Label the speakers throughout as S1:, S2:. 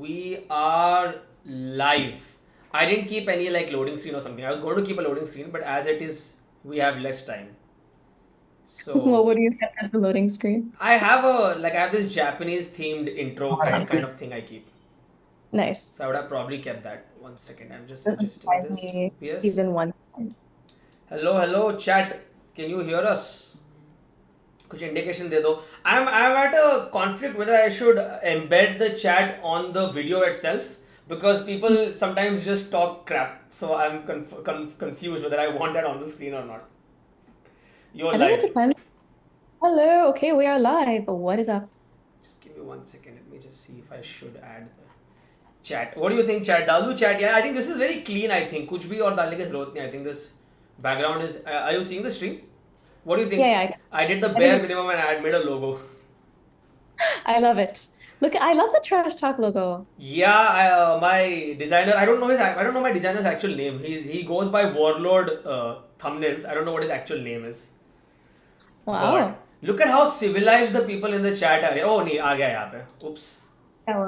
S1: We are live. I didn't keep any like loading screen or something. I was going to keep a loading screen, but as it is, we have less time.
S2: What
S1: So
S2: would you have at the loading screen?
S1: I have this Japanese themed intro kind of thing I keep. So I
S2: Nice.
S1: would have probably kept that. One second, I'm just
S2: Doesn't
S1: adjusting
S2: surprise
S1: this.
S2: me
S1: Yes.
S2: even one time.
S1: Hello, chat. Can you hear us? कुछ indication दे दो. I'm at a conflict whether I should embed the chat on the video itself because people sometimes just talk crap. So I'm confused whether I want that on the screen or not. You're
S2: I think it
S1: live.
S2: depends. Hello, okay, we are live. What is up?
S1: Just give me 1 second. Let me just see if I should add the chat. What do you think, chat? डाल दूं chat? Yeah, I think this is very clean. I think कुछ भी और डालने की जरूरत नहीं. I think this background is. Are you seeing the stream? What do you think?
S2: Yeah,
S1: I did the
S2: I
S1: bare
S2: think
S1: minimum and I made a logo.
S2: I love it. Look, I love the trash talk logo.
S1: Yeah, my designer. I don't know my designer's actual name. He goes by Warlord thumbnails. I don't know what his actual name is. But
S2: Wow.
S1: look at how civilized the people in the chat are. Oh नहीं आ गया यहाँ पे. Oops.
S2: Yeah.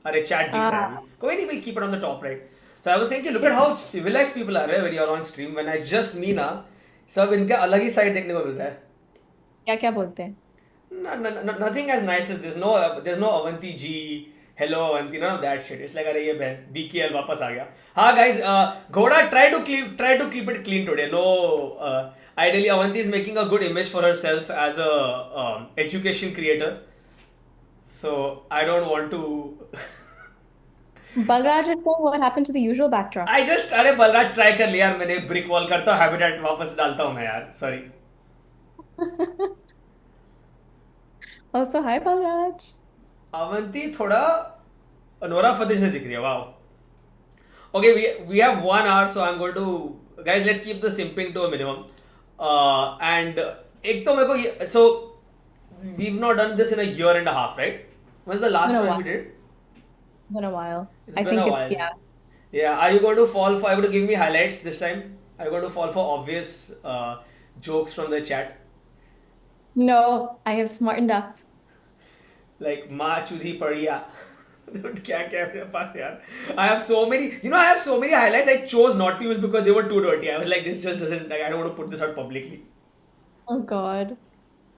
S1: अरे chat दिख रहा है
S2: Ah,
S1: अभी. कोई नहीं, we'll keep it on the top right. So I was saying कि look at how civilized people are when you're on stream. When it's just me ना, सब इनका अलग ही side देखने को मिल रहा है.
S2: क्या क्या बोलते हैं?
S1: Nothing as nice as this. No, there's no Avanti G. Hello Avanti, none of that shit. It's like अरे ये बहन BKL वापस आ गया. हाँ guys, घोड़ा try to keep it clean today. No, ideally Avanti is making a good image for herself as a education creator. So I don't want to.
S2: Balraj is saying what happened to the usual backdrop.
S1: I just अरे Balraj try कर लिया यार मैंने brick wall करता हूँ habitat वापस डालता हूँ मैं यार. Sorry.
S2: Also, hi Balraj.
S1: Avanti थोड़ा नोरा फतेह से दिख रही है. Wow. Okay, we have 1 hour, so I'm going to guys. Let's keep the simping to a minimum. And एक तो मेरे को so we've not done this in a year and a half, right? When's the
S2: Been
S1: last
S2: a
S1: one
S2: while.
S1: we did?
S2: Been a while.
S1: It's
S2: I
S1: been a
S2: think it's
S1: while.
S2: yeah.
S1: Yeah, are you going to fall for? Are you going to give me highlights this time? Are you going to fall for obvious jokes from the chat?
S2: No, I have smartened up.
S1: Like माँ चूधी पड़िया. Dude, क्या क्या है मेरे पास यार. I have so many. I have so many highlights. I chose not to use because they were too dirty. I was like, this just doesn't. Like, I don't want to put this out publicly.
S2: Oh God.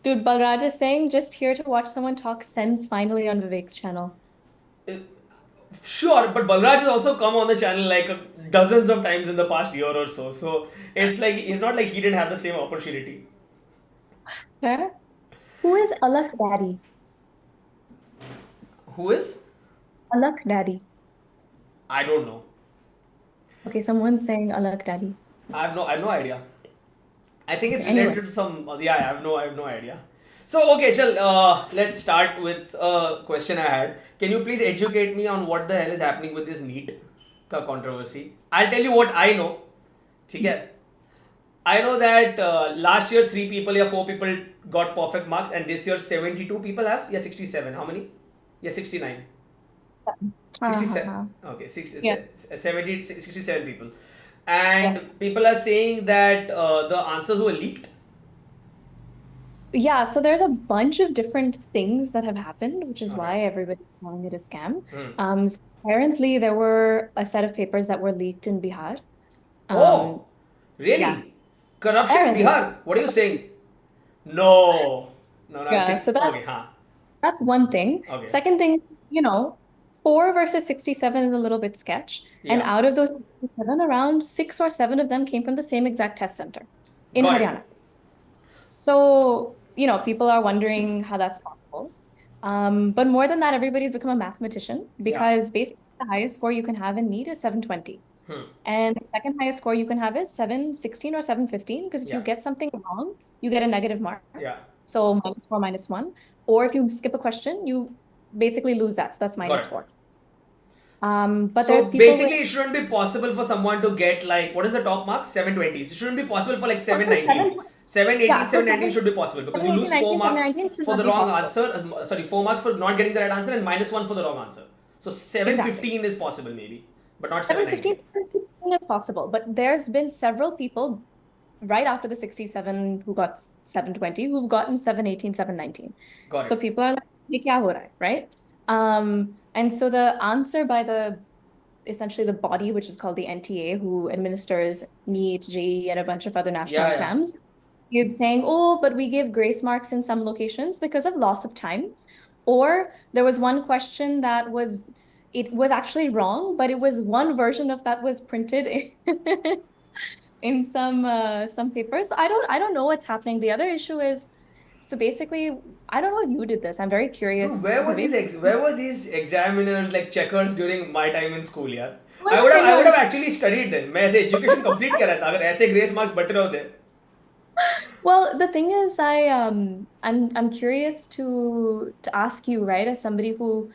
S2: Dude, Balraj is saying just here to watch someone talk sense finally on Vivek's channel.
S1: Uh, Sure, but Balraj has also come on the channel like dozens of times in the past year or so. So it's like it's not like he didn't have the same opportunity.
S2: Fair? Who is Alak Daddy?
S1: Who is?
S2: Alak Daddy.
S1: I don't know.
S2: Okay, someone's saying Alak Daddy.
S1: I have no idea. I think
S2: Okay,
S1: it's
S2: anyway.
S1: related to some. Yeah, I have no idea. So okay, chal. Let's start with a question I had. Can you please educate me on what the hell is happening with this NEET का controversy? I'll tell you what I know. ठीक है. I know that last year 3 people or 4 people got perfect marks, and this year 72 people have. Yeah, 67. How many? Yeah, 69. 67.
S2: Uh-huh.
S1: Okay, 60,
S2: Yeah.
S1: 70, 67 people.
S2: Yes.
S1: And people are saying that the answers were leaked.
S2: Yeah, so there's a bunch of different things that have happened, which is
S1: Okay.
S2: why everybody's calling it a scam.
S1: Hmm.
S2: So apparently there were a set of papers that were leaked in Bihar.
S1: Oh,
S2: Yeah,
S1: really? Corruption in
S2: apparently.
S1: Bihar? What are you saying? No. No, no,
S2: Yeah, so
S1: okay, huh.
S2: that's one thing.
S1: Okay.
S2: Second thing, 4 versus 67 is a little bit sketch. And
S1: Yeah.
S2: out of those 67, around 6 or 7 of them came from the same exact test center in
S1: Got it.
S2: Haryana. So, people are wondering how that's possible. But more than that, everybody's become a mathematician because basically the highest score you can have in NEET is 720. And the second highest score you can have is 716 or 715 because if you
S1: Yeah.
S2: get something wrong, you get a negative mark.
S1: Yeah.
S2: So -4, -1. Or if you skip a question, you basically lose that. So that's
S1: Got
S2: minus
S1: it.
S2: 4. But
S1: So
S2: there's people
S1: basically, it shouldn't be possible for someone to get like what is the top mark? 720. It shouldn't be possible for like 719. 718,
S2: yeah, so
S1: 719 should be possible because you
S2: 718,
S1: lose 4 marks
S2: 719 should
S1: for
S2: not
S1: the
S2: be
S1: wrong
S2: possible.
S1: answer. Sorry, 4 marks for not getting the right answer and -1 for the wrong answer. So 715 is possible maybe, but not 719.
S2: 715 is possible, but there's been several people right after the 67 who got 720 who've gotten 718, 719.
S1: Got
S2: So
S1: it.
S2: people are like, "Ye kya ho raha hai?" Right? And so the answer by essentially the body, which is called the NTA, who administers NEET, JEE, and a bunch of other national
S1: Yeah, yeah.
S2: exams, is saying, oh, but we give grace marks in some locations because of loss of time. Or there was one question it was actually wrong, but it was one version of that was printed in some papers. So I don't know what's happening. The other issue is, so basically, I don't know if you did this. I'm very
S1: Dude,
S2: curious, Vivek.
S1: where were these examiners like checkers during my time in school, yeah?
S2: Well, in
S1: I would
S2: your
S1: have actually studied then. मैं ऐसे education complete कर रहा था अगर ऐसे grace marks बटे रहे होते.
S2: Well, the thing is, I'm curious to ask you, right, as somebody who,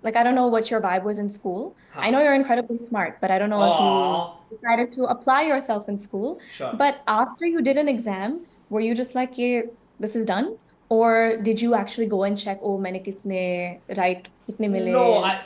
S2: like, I don't know what your vibe was in school. I
S1: हाँ.
S2: know you're incredibly smart, but I don't know if you
S1: Oh,
S2: decided to apply yourself in school.
S1: sure.
S2: But after you did an exam, were you just like, yeah, this is done? Or did you actually go and check, oh, मैंने कितने right, कितने
S1: No,
S2: मिले?
S1: I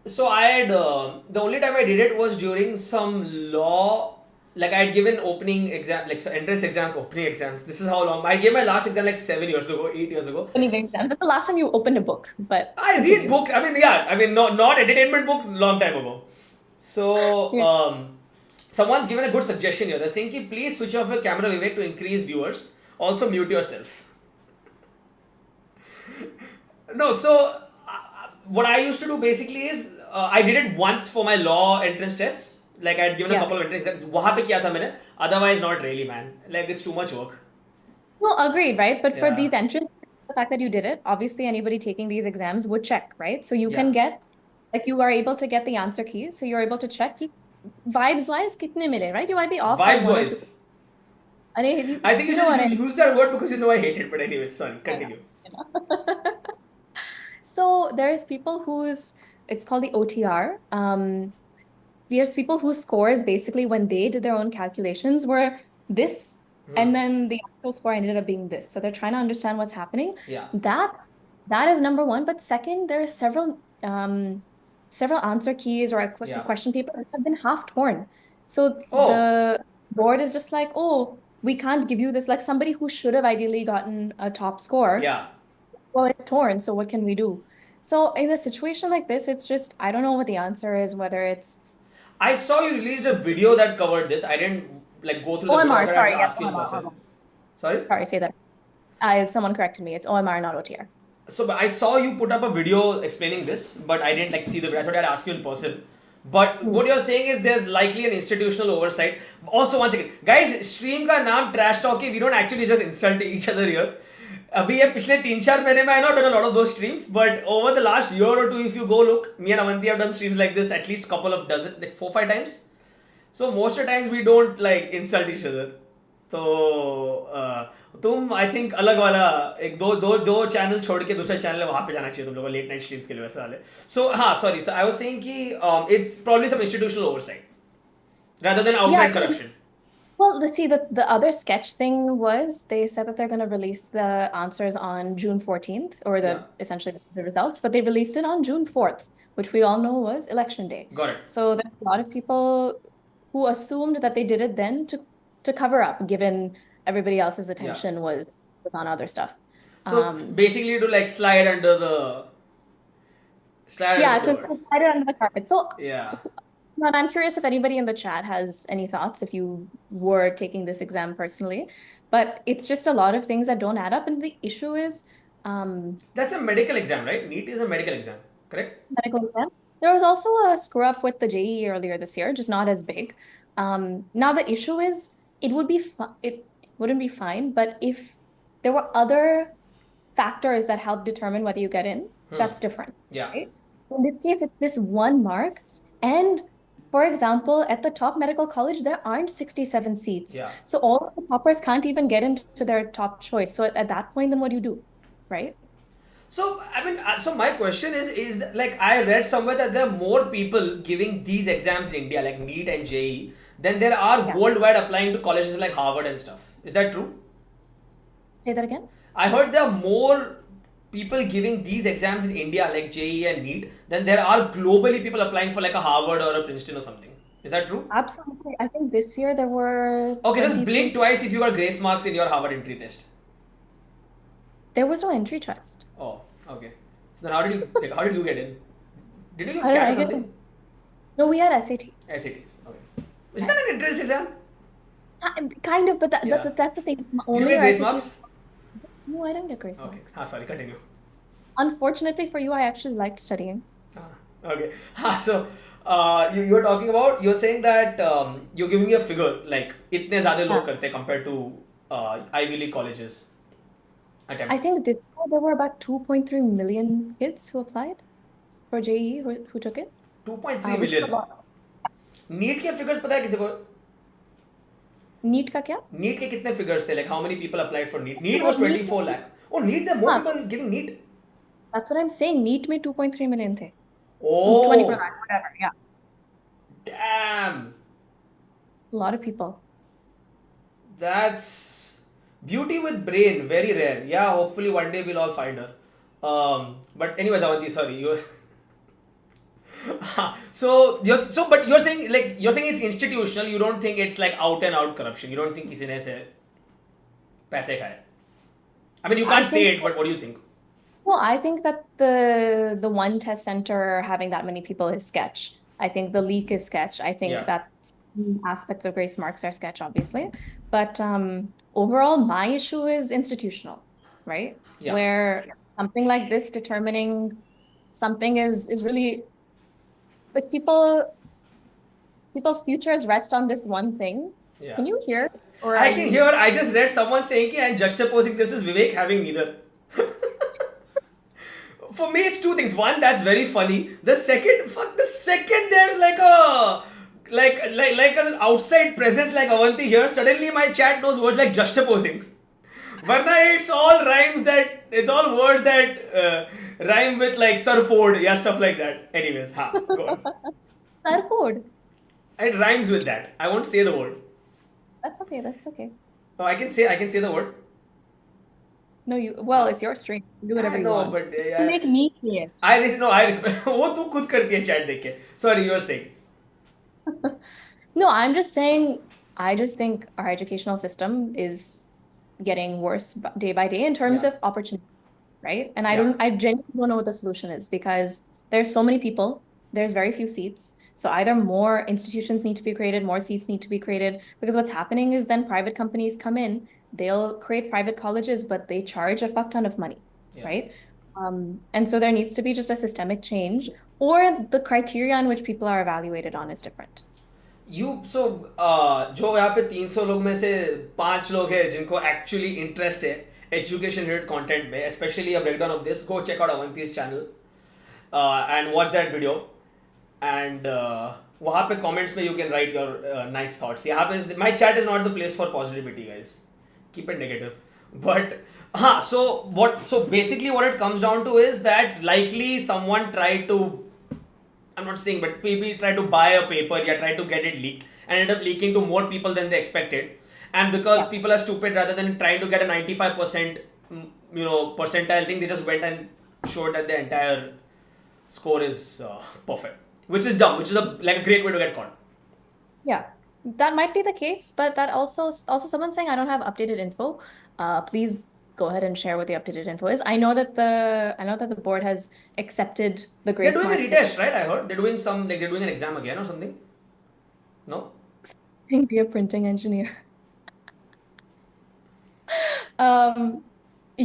S1: so I had the only time I did it was during some law. Like I had given opening exam, like so entrance exams, opening exams. This is how long I gave my last exam like 7 years ago, 8 years ago.
S2: Opening exam. That's the last time you opened a book, but
S1: I read
S2: continue.
S1: books. I mean, yeah, I mean, not entertainment book, long time ago. So,
S2: Yeah.
S1: someone's given a good suggestion here. They're saying, ki, please switch off your camera, Vivek, to increase viewers. Also, mute yourself. No, so what I used to do basically is I did it once for my law entrance tests. Like I had given a
S2: Yeah.
S1: couple of entrance exams. वहाँ पे किया था मैंने. Otherwise, not really, man. Like it's too much work.
S2: No, agreed, right? But for
S1: Yeah.
S2: these entrance, the fact that you did it, obviously anybody taking these exams would check, right? So you can
S1: Yeah.
S2: get, like, you are able to get the answer keys. So you're able to check vibes wise, kitne mile, right? You might be off by
S1: Vibes
S2: one or two.
S1: wise.
S2: Are you,
S1: I think you
S2: know
S1: just
S2: what I
S1: use that word because you know I hate it. But anyway, sorry.
S2: I know,
S1: Continue.
S2: I know. So there's people it's called the OTR. There's people whose scores basically when they did their own calculations were this, and then the actual score ended up being this. So they're trying to understand what's happening.
S1: Yeah.
S2: That is number one. But second, there are several answer keys or
S1: Yeah.
S2: question papers that have been half torn. So
S1: Oh.
S2: the board is just like, oh, we can't give you this. Like somebody who should have ideally gotten a top score.
S1: Yeah.
S2: Well, it's torn, so what can we do? So in a situation like this, it's just, I don't know what the answer is, whether it's
S1: I saw you released a video that covered this. I didn't like go through the video. I
S2: OMR,
S1: thought I
S2: sorry,
S1: should
S2: yes,
S1: ask you in
S2: OMR,
S1: person.
S2: OMR.
S1: Sorry?
S2: Sorry, say that. Someone corrected me. It's OMR, not OTR.
S1: So but I saw you put up a video explaining this, but I didn't like see the video. I thought I'd ask you in person. But what you're saying is there's likely an institutional oversight. Also, one second, guys, stream का नाम trash talk है. We don't actually just insult each other here. अभी ये पिछले 3-4 महीने में I not done a lot of those streams, but over the last year or two, if you go look, me and Avanti have done streams like this at least couple of dozen, like 4-5 times. So most of the times we don't like insult each other. तो तुम I think अलग वाला एक दो channel छोड़ के दूसरा channel वहां पे जाना चाहिए तुम लोगों को लेट नाइट स्ट्रीम्स के लिए वैसे वाले सो हाँ sorry so I was saying कि it's probably some institutional oversight rather than outright corruption.
S2: Well, let's see, the other sketch thing was they said that they're going to release the answers on June 14th, or essentially the results, but they released it on June 4th, which we all know was election day.
S1: Got it.
S2: So there's a lot of people who assumed that they did it then to cover up, given everybody else's attention was on other stuff.
S1: So basically to like slide under the
S2: to slide it under the carpet. So
S1: yeah.
S2: But I'm curious if anybody in the chat has any thoughts if you were taking this exam personally. But it's just a lot of things that don't add up. And the issue is
S1: that's a medical exam, right? NEET is a medical exam, correct?
S2: Medical exam. There was also a screw up with the JEE earlier this year, just not as big. Now the issue is it wouldn't be fine, but if there were other factors that help determine whether you get in, that's different.
S1: Yeah.
S2: Right? In this case, it's this one mark. And for example, at the top medical college, there aren't 67 seats.
S1: Yeah.
S2: So all of the toppers can't even get into their top choice. So at that point, then what do you do? Right?
S1: So, I mean, so my question is that, like, I read somewhere that there are more people giving these exams in India, like NEET and JEE, than there are worldwide applying to colleges like Harvard and stuff. Is that true?
S2: Say that again?
S1: I heard there are more people giving these exams in India, like JEE and NEET, than there are globally people applying for like a Harvard or a Princeton or something. Is that true?
S2: Absolutely. I think this year there were...
S1: Okay, just blink twice if you got grace marks in your Harvard entry test.
S2: There was no entry test.
S1: Oh, okay. So then how did you get in? Did you give
S2: I don't know,
S1: CAT
S2: I
S1: or
S2: get
S1: something?
S2: no, we had SAT.
S1: SATs. Okay. Is that an entrance exam?
S2: Kind of, but
S1: Yeah.
S2: that's the thing.
S1: Did you
S2: Only
S1: get
S2: your
S1: grace
S2: SAT.
S1: marks?
S2: No, I didn't get grace
S1: Okay.
S2: marks.
S1: Sorry, continue.
S2: Unfortunately for you, I actually liked studying.
S1: Okay. So, you were talking about, you're saying that you're giving me a figure, like, itne zyada
S2: Yeah.
S1: log karte compared to Ivy League colleges
S2: I
S1: attempt.
S2: think this year there were about 2.3 million kids who applied for JEE who took it,
S1: 2.3
S2: which is a
S1: million.
S2: lot.
S1: NEET के figures पता है किसी को?
S2: NEET का क्या?
S1: NEET के कितने figures थे? Like how many people applied for NEET? NEET
S2: वो
S1: was
S2: NEET
S1: 24 lakh. Oh, NEET, there are more
S2: हाँ,
S1: people giving NEET.
S2: that's what I'm saying. NEET में 2.3 million थे. 20%,
S1: Oh,
S2: whatever. Yeah,
S1: damn.
S2: a lot of people.
S1: That's beauty with brain, very rare. Yeah, hopefully one day we'll all find her. But anyways, Avanti, sorry, you. But you're saying it's institutional. You don't think it's like out and out corruption. You don't think किसी ने से पैसे खाए. I mean, you
S2: I
S1: can't say
S2: think
S1: it, but what do you think?
S2: Well, I think that the one test center having that many people is sketch. I think the leak is sketch. I think
S1: Yeah.
S2: that aspects of grace marks are sketch, obviously. But overall, my issue is institutional, right?
S1: Yeah.
S2: Where something like this determining something is really like people's futures rest on this one thing.
S1: Yeah.
S2: Can you hear? Or
S1: I
S2: are
S1: can
S2: you
S1: hear. I just read someone saying कि and juxtaposing this is Vivek having neither. For me, it's two things. One, that's very funny. The second, there's like an outside presence like Avanti here. Suddenly, my chat knows words like juxtaposing. Varna, it's all words that rhyme with like surford, yeah, stuff like that. Anyways, go on.
S2: surfboard?
S1: It rhymes with that. I won't say the word.
S2: That's okay. That's okay.
S1: Oh, I can say the word.
S2: No, well, it's your stream. Do whatever
S1: I
S2: you
S1: know,
S2: want.
S1: but
S2: You make me say it.
S1: I respect. वो तू खुद करती है chat देख के. Sorry, you were saying.
S2: No, I'm just saying, I just think our educational system is getting worse day by day in terms
S1: Yeah.
S2: of opportunity, right? And
S1: Yeah.
S2: I genuinely don't know what the solution is because there's so many people, there's very few seats. So either more institutions need to be created, more seats need to be created, because what's happening is then private companies come in, they'll create private colleges, but they charge a fuck ton of money,
S1: Yeah.
S2: right? And so there needs to be just a systemic change, or the criteria on which people are evaluated on is different.
S1: जो यहाँ पे 300 लोग में से 5 लोग हैं जिनको actually interest है एजुकेशन रिलेटेड कंटेंट में, specially a breakdown of this, go check out Avanti's channel and watch that video and वहाँ पे कमेंट्स में you can write your nice thoughts. यहाँ पे my chat is not the place for positivity guys, keep it negative. But so basically what it comes down to is that likely someone tried to, I'm not saying, but maybe try to buy a paper, yeah, try to get it leaked and end up leaking to more people than they expected. And because people are stupid, rather than trying to get a 95% percentile thing, they just went and showed that the entire score is perfect, which is dumb, which is like a great way to get caught.
S2: Yeah, that might be the case, but that also someone saying I don't have updated info. Please go ahead and share what the updated info is. I know that the board has accepted the
S1: They're
S2: grace
S1: doing a
S2: marks.
S1: retest, right? I heard they're doing an exam again or something. No?
S2: Saying be a printing engineer.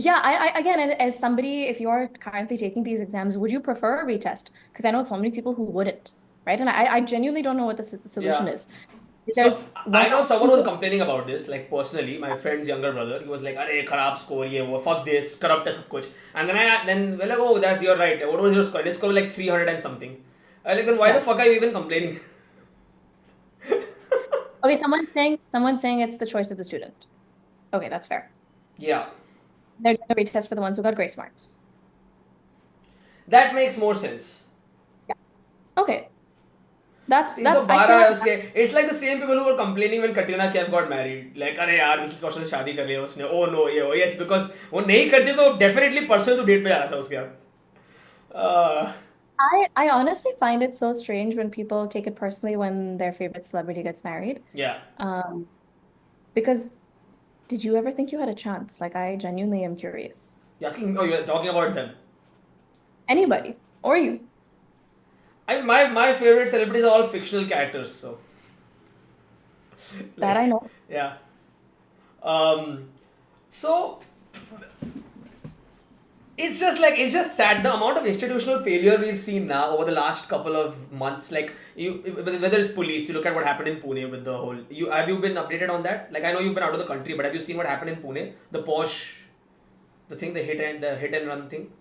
S2: Yeah, I again, as somebody, if you're currently taking these exams, would you prefer a retest? Because I know so many people who wouldn't, right? And I genuinely don't know what the solution
S1: Yeah.
S2: is. There's
S1: So I know someone was complaining about this, like personally, my friend's younger brother. He was like, "Arey, kharab score, ye wo, fuck this, corrupt hai sab kuch." And then we're like, "Oh, you're right. What was your score?" His score was like 300 and something. I like, then why the fuck are you even complaining?
S2: Okay, someone's saying it's the choice of the student. Okay, that's fair.
S1: Yeah,
S2: They're doing a retest for the ones who got grace marks.
S1: that makes more sense.
S2: Okay. That's
S1: I feel
S2: like
S1: it's like the same people who were complaining when Katrina Kaif got married. Like, अरे यार विकी कौशल से शादी कर लिया उसने. Oh no, yes, because वो नहीं करती तो definitely परसों तो डेट पे जा रहा था उसके साथ.
S2: I honestly find it so strange when people take it personally when their favorite celebrity gets married.
S1: Yeah.
S2: Because did you ever think you had a chance? Like, I genuinely am curious.
S1: You're talking about them.
S2: Anybody or you.
S1: My favorite celebrities are all fictional characters. So
S2: That
S1: like
S2: I know.
S1: yeah. Um. So it's just sad the amount of institutional failure we've seen now over the last couple of months. Like you, whether it's police, you look at what happened in Pune with the whole. You have you been updated on that? Like I know you've been out of the country, but have you seen what happened in Pune? The Porsche, the thing, the hit and run thing.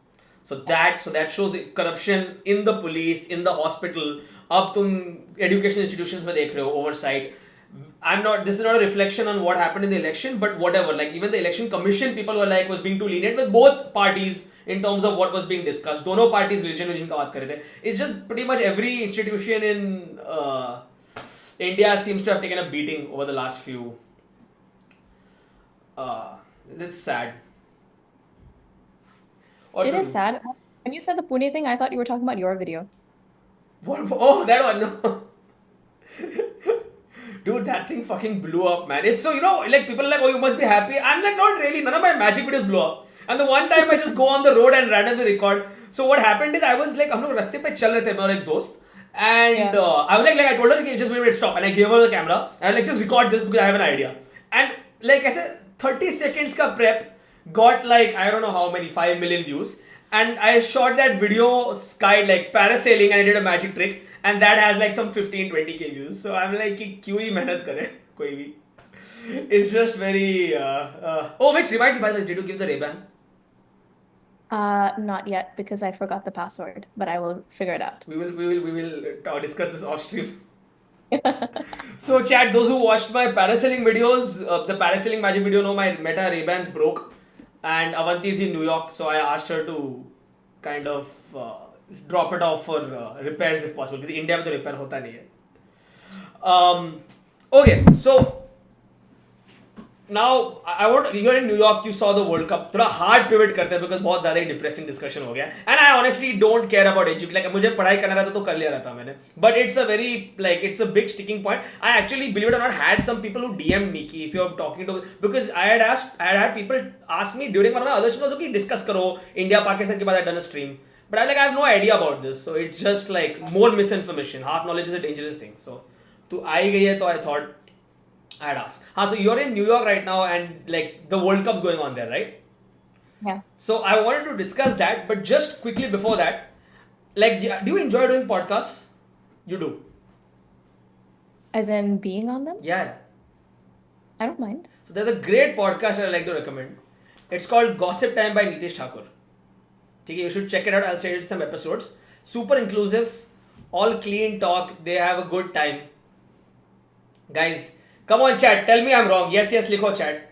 S1: So that shows corruption in the police, in the hospital. अब तुम educational institutions में देख रहे हो oversight. I'm not. This is not a reflection on what happened in the election, but whatever. Like even the election commission, people were like was being too lenient with both parties in terms of what was being discussed. दोनों parties religion का बात कर रहे थे. It's just pretty much every institution in India seems to have taken a beating over the last few. It's sad.
S2: It is sad. When you said the Pune thing, I thought you were talking about your video.
S1: What? Oh, that one. No. Dude, that thing fucking blew up, man. It's so, like people are like, oh, you must be happy. I'm like, not really. None of my magic videos blew up. And the one time I just go on the road and randomly record. So what happened is I was like, हम लोग रास्ते पे चल रहे थे मेरा एक दोस्त. And I was like I told her, okay, just wait, stop. And I gave her the camera. And I was like, just record this because I have an idea. And like I said, 30 seconds ka prep got like, I don't know how many, 5 million views. And I shot that video sky like parasailing and I did a magic trick. And that has like some 15-20K views. So I'm like, कि क्यों ही मेहनत करे कोई भी. It's just very. Oh, which reminds me, by the way, did you give the Ray-Ban?
S2: Not yet because I forgot the password, but I will figure it out.
S1: We will discuss this off stream. So, chat, those who watched my parasailing videos, the parasailing magic video, know my Meta Ray-Bans broke, and Avanti is in New York, so I asked her to kind of drop it off for repairs if possible. Because India में तो repair होता नहीं है. Okay, so now I want you're in New York. You saw the World Cup. थोड़ा hard pivot करते हैं because बहुत ज़्यादा ही depressing discussion हो गया. And I honestly don't care about education. Like मुझे पढ़ाई करना रहता तो कर लिया रहता मैंने. But it's a very it's a big sticking point. I actually, believe it or not, had some people who DM'd me कि if you're talking to, because I had people ask me during one of my other streams कि discuss करो India Pakistan के बाद I done a stream. But I have no idea about this, so it's just like more misinformation. Half knowledge is a dangerous thing. So, to आई गई है तो I thought I'd ask. So you're in New York right now, and like the World Cup's going on there, right?
S2: Yeah.
S1: So I wanted to discuss that, but just quickly before that, like, do you enjoy doing podcasts? You do.
S2: As in being on them?
S1: Yeah.
S2: I don't mind.
S1: So there's a great podcast I'd like to recommend. It's called Gossip Time by Nitish Thakur. Okay, you should check it out. I'll send you some episodes. Super inclusive, all clean talk. They have a good time. Guys, come on, chat. Tell me I'm wrong. Yes, likho chat.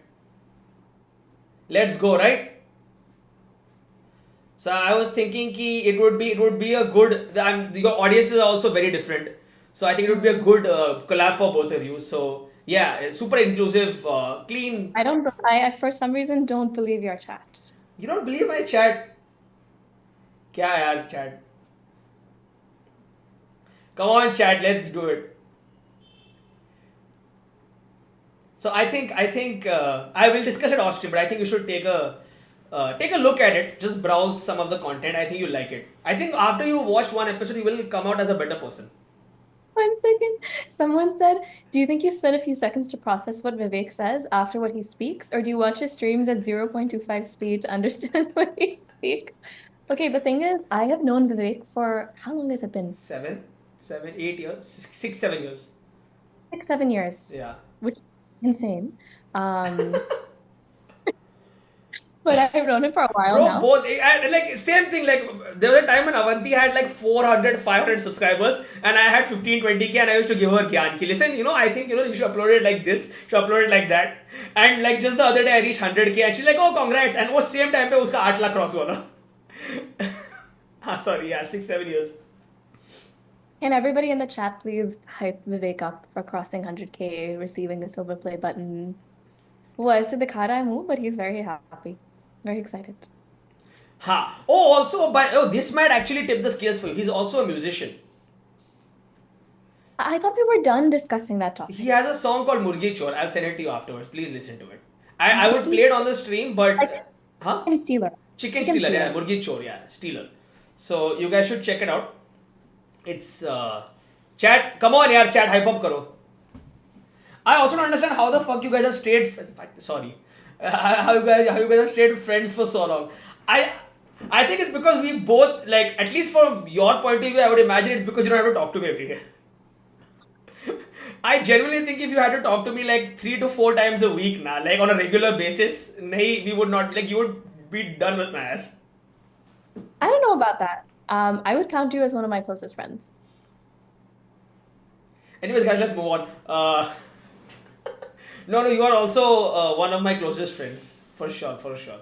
S1: Let's go, right? So I was thinking ki it would be a good. Your audiences are also very different. So I think it would be a good collab for both of you. So yeah, super inclusive, clean.
S2: I for some reason don't believe your chat.
S1: You don't believe my chat? क्या यार chat? Come on, chat. Let's do it. So I think I will discuss it off stream, but I think you should take a look at it. Just browse some of the content. I think you'll like it. I think after you watched one episode, you will come out as a better person.
S2: 1 second. Someone said, do you think you spend a few seconds to process what Vivek says after what he speaks, or do you watch his streams at 0.25 speed to understand what he speaks? Okay, the thing is, I have known Vivek for, how long has it been?
S1: 7, 8 years, 6, 7 years.
S2: 6, 7 years.
S1: Yeah.
S2: Which is insane. But I've known him for a while now.
S1: Both, like same thing. Like there was a time when Avanti had like 400, 500 subscribers, and I had 15, 20K, and I used to give her gyan ki, listen, I think you should upload it like this, you should upload it like that, and like just the other day I reached 100K, and she's like, oh, congrats, and वो same time पे उसका 8 lakh cross हुआ था. Sorry, yeah, 6, 7 years.
S2: And everybody in the chat, please hype Vivek up for crossing 100K, receiving a silver play button. वो ऐसे दिखा रहा है मुंह, but he's very happy. Very excited.
S1: This might actually tip the scales for you. He's also a musician.
S2: I thought we were done discussing that topic.
S1: He has a song called Murgi Chor. I'll send it to you afterwards. Please listen to it. I would play it on the stream, but
S2: Chicken Stealer.
S1: Chicken Stealer, yeah. Murgi Chor, yeah. Stealer. So you guys should check it out. It's chat. Come on, yaar, chat hype up karo. I also don't understand how the fuck you guys have stayed. Sorry, how you guys have stayed friends for so long. I I think it's because we both, like, at least from your point of view, I would imagine it's because you don't have to talk to me every day. I genuinely think if you had to talk to me like 3 to 4 times a week now, like on a regular basis, we would not, like, you would be done with my ass.
S2: I don't know about that. I would count you as one of my closest friends.
S1: Anyways, guys, let's move on. No, you are also one of my closest friends, for sure, for sure.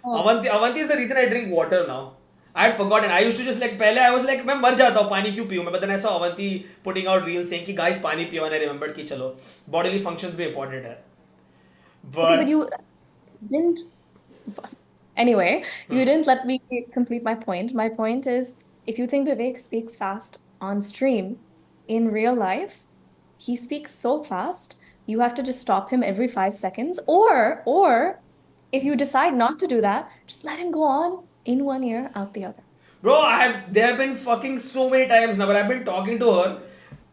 S2: Oh.
S1: Avanti is the reason I drink water now. I had forgotten. I used to just, like, पहले I was like, मैं मर जाता हूँ, पानी क्यों पीऊँ मैं? But then I saw Avanti putting out reels saying कि guys पानी पियो, and I remembered कि चलो bodily functions भी important है.
S2: Okay, but you didn't. Anyway, you didn't let me complete my point. My point is, if you think Vivek speaks fast on stream, in real life, he speaks so fast, you have to just stop him every 5 seconds. Or if you decide not to do that, just let him go on in one ear, out the other.
S1: Bro, there have been fucking so many times now, but I've been talking to her,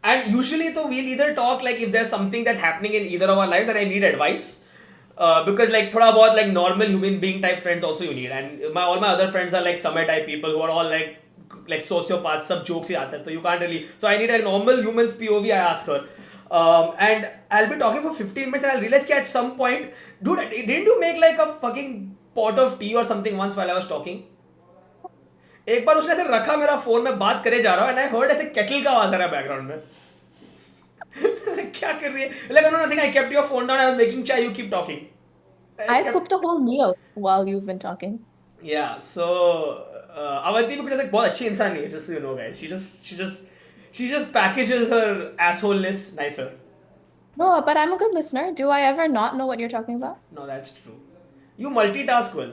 S1: and usually though we'll either talk like if there's something that's happening in either of our lives and I need advice. Because like thoda bahut like normal human being type friends also you need, and all my other friends are like summer type people who are all like sociopaths, sub jokes hi aate hain, so you can't really. So I need a normal human's POV. I ask her, and I'll be talking for 15 minutes and I'll realize that at some point, dude, didn't you make like a fucking pot of tea or something once while I was talking? एक बार उसने ऐसे रखा मेरा phone में बात करे जा रहा हूँ, and I heard ऐसे kettle का आवाज आ रहा है बैकग्राउंड में. क्या कर रही है? Like, no, nothing. I kept your phone down. I was making chai. You keep talking.
S2: I've cooked a whole meal while you've been talking.
S1: Yeah. So Avanti because like बहुत अच्छी इंसान नहीं है. Just so you know, guys. She just packages her assholeness nicer.
S2: No, but I'm a good listener. Do I ever not know what you're talking about?
S1: No, that's true. You multitask well.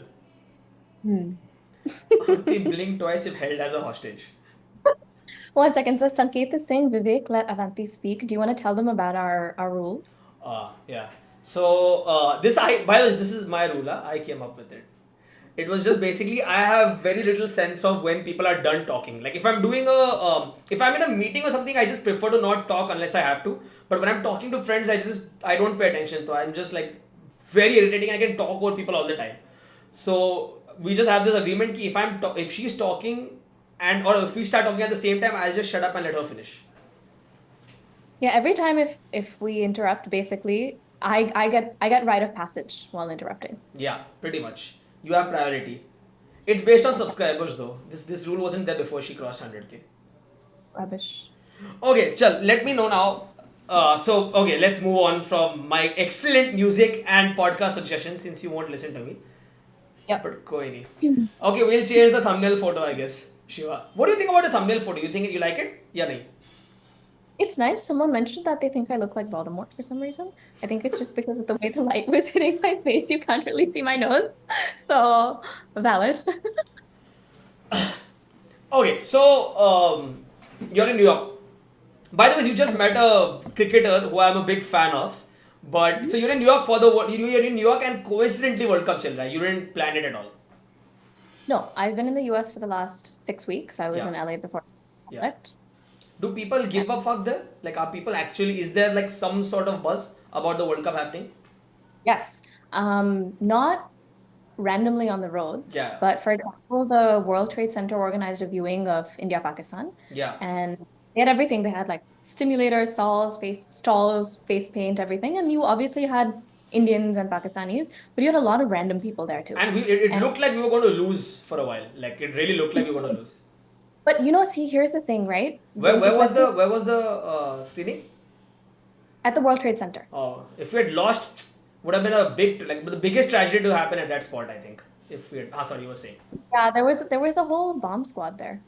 S1: Avanti blinked twice if held as a hostage.
S2: 1 second. So Sanket is saying, Vivek, let Avanti speak. Do you want to tell them about our rule?
S1: Yeah. So by the way, this is my rule. I came up with it. It was just basically I have very little sense of when people are done talking. Like if I'm doing if I'm in a meeting or something, I just prefer to not talk unless I have to. But when I'm talking to friends, I don't pay attention. So I'm just like very irritating. I can talk over people all the time. So we just have this agreement that if she's talking or if we start talking at the same time, I'll just shut up and let her finish.
S2: Yeah, every time if we interrupt, basically, I get right of passage while interrupting.
S1: Yeah, pretty much. You have priority. It's based on subscribers though. This rule wasn't there before she crossed 100K.
S2: Rubbish.
S1: Okay, chal, let me know now. Okay, let's move on from my excellent music and podcast suggestions since you won't listen to me.
S2: Yeah.
S1: But koi nahi. Okay, we'll change the thumbnail photo, I guess. Shiva, what do you think about the thumbnail photo? You think you like it? Yeah, nahi.
S2: It's nice. Someone mentioned that they think I look like Voldemort for some reason. I think it's just because of the way the light was hitting my face. You can't really see my nose. So, valid.
S1: Okay, so you're in New York. By the way, you just met a cricketer who I'm a big fan of. But so you're in New York you're in New York and coincidentally World Cup chal raha hai. You didn't plan it at all.
S2: No, I've been in the US for the last 6 weeks. I was
S1: Yeah.
S2: in LA before.
S1: Yeah. Do people give a fuck there? Like, are people actually, is there like some sort of buzz about the World Cup happening?
S2: Yes. Not randomly on the road.
S1: Yeah.
S2: But for example, the World Trade Center organized a viewing of India-Pakistan.
S1: Yeah.
S2: And they had everything. They had like stimulators, stalls, face paint, everything. And you obviously had Indians and Pakistanis, but you had a lot of random people there too.
S1: And it looked like we were going to lose for a while. Like, it really looked like we were going to lose.
S2: But see, here's the thing, right?
S1: Where was the screening?
S2: At the World Trade Center.
S1: Oh, if we had lost, would have been the biggest tragedy to happen at that spot, I think. If we had, sorry, you were saying.
S2: Yeah, there was a whole bomb squad there.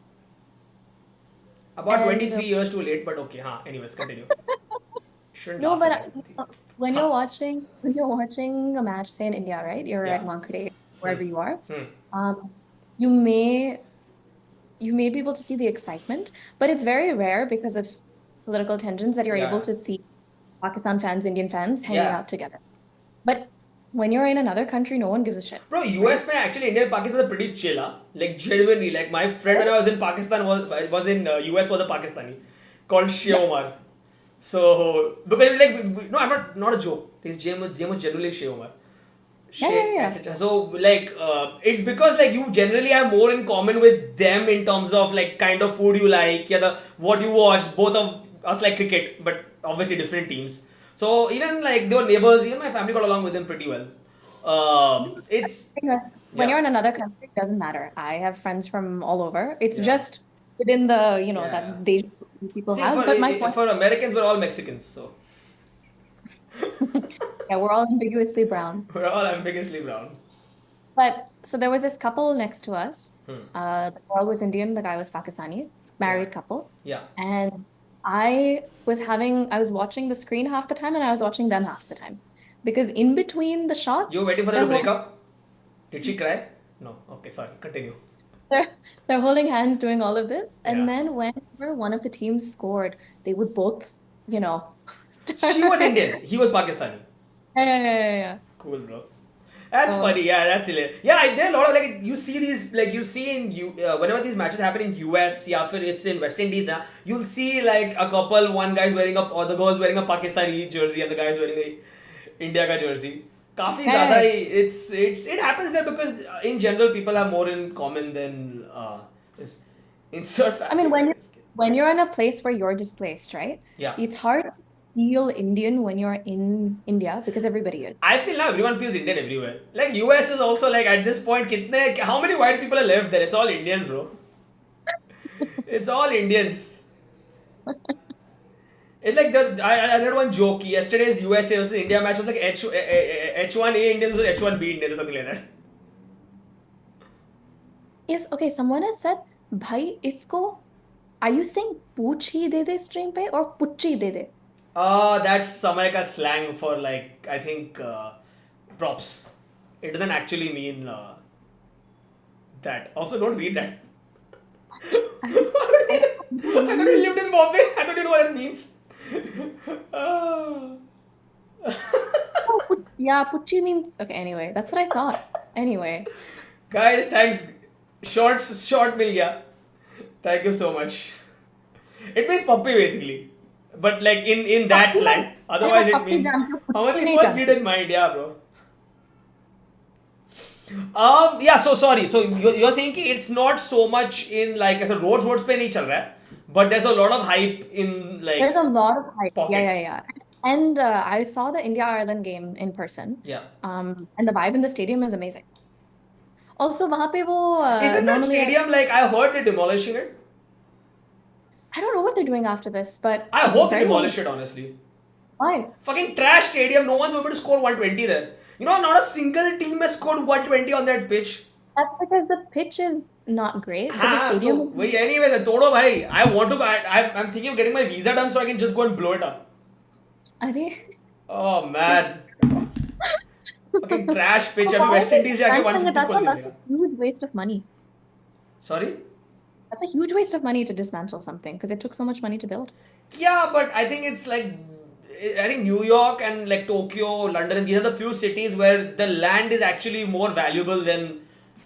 S1: About 23 years too late, but okay. Anyways, continue.
S2: No, but when you're watching a match, say in India, right? You're at Wankhede, wherever you are. You may be able to see the excitement, but it's very rare because of political tensions that you're able to see Pakistan fans, Indian fans hanging out together. But when you're in another country, no one gives a shit.
S1: Bro, US mein actually India and Pakistan are pretty chill, huh? Like genuinely, like my friend when I was in Pakistan was in US was a Pakistani called Shia Omar. So because like no, I'm not a joke. His GM was generally Shia Omar.
S2: Yeah.
S1: Etc. So like it's because like you generally have more in common with them in terms of like kind of food you like, what you watch. Both of us like cricket, but obviously different teams. So even like they were neighbors. Even my family got along with them pretty well. It's
S2: When you're
S1: yeah.
S2: in another country, it doesn't matter. I have friends from all over. It's
S1: Yeah.
S2: just within the,
S1: Yeah.
S2: that they people
S1: See,
S2: have. But my point,
S1: for Americans, we're all Mexicans, so
S2: yeah, we're all ambiguously brown.
S1: we're all ambiguously brown.
S2: But so there was this couple next to us.
S1: Hmm.
S2: The girl was Indian, the guy was Pakistani, married couple.
S1: Yeah.
S2: And I was watching the screen half the time and I was watching them half the time. Because in between the shots,
S1: You were waiting for them to break up? Did she cry? No. Okay, sorry. Continue.
S2: they're holding hands doing all of this. And
S1: Yeah.
S2: then whenever one of the teams scored, they would both,
S1: She was Indian. He was Pakistani.
S2: Yeah.
S1: Cool, bro. That's
S2: Oh.
S1: funny. Yeah, that's hilarious. Yeah, there are a lot of like you see these like you see in whenever these matches happen in US, yeah, if it's in West Indies now, you'll see like a couple. One guy's wearing or the girl's wearing a Pakistani jersey and the guy's wearing a India ka jersey. काफी ज़्यादा it happens there because in general people have more in common than insert.
S2: I mean, when you're in a place where you're displaced, right?
S1: Yeah.
S2: It's hard to feel Indian when you're in India because everybody is.
S1: I feel now everyone feels Indian everywhere. Like US is also like at this point, how many white people are left there? It's all Indians, bro. It's all Indians. It's like I read one joke. Yesterday's USA versus India match was like H1A Indians versus H1B Indians or something like that.
S2: Yes, okay, someone has said, Bhai, are you saying pooch hi de de stream pe or puchi de de?
S1: That's Samay ka slang for like, I think, props. It doesn't actually mean that. Also, don't read that. I thought you lived in Bombay. I thought you know what it means.
S2: Yeah, puchi means, okay, anyway, that's what I thought. Anyway.
S1: Guys, thanks. Short mil gaya. Thank you so much. It means puppy basically. But like in that slang. Otherwise it means how much you first did in mind, yeah, bro. Yeah, so sorry. So you're saying ki it's not so much in like as a roads pe nahi chal raha hai, but there's a lot of hype in like
S2: there's a lot of hype.
S1: Pockets.
S2: Yeah. And I saw the India-Ireland game in person.
S1: Yeah.
S2: And the vibe in the stadium is amazing. Also, wahan pe wo
S1: Isn't that stadium like I heard they're demolishing it?
S2: I don't know what they're doing after this, but
S1: I hope they demolish it, honestly.
S2: Why?
S1: Fucking trash stadium. No one's able to score 120 there. You know, not a single team has scored 120 on that pitch.
S2: That's because the pitch is not great. But the stadium.
S1: So, anyway, Todo bhai, I'm thinking of getting my visa done so I can just go and blow it up. Oh man. Fucking trash pitch. Abhi West Indies jaake 150 score.
S2: That's a huge waste of money.
S1: Sorry?
S2: That's a huge waste of money to dismantle something because it took so much money to build.
S1: Yeah, but I think it's like, I think New York and like Tokyo, London, these are the few cities where the land is actually more valuable than,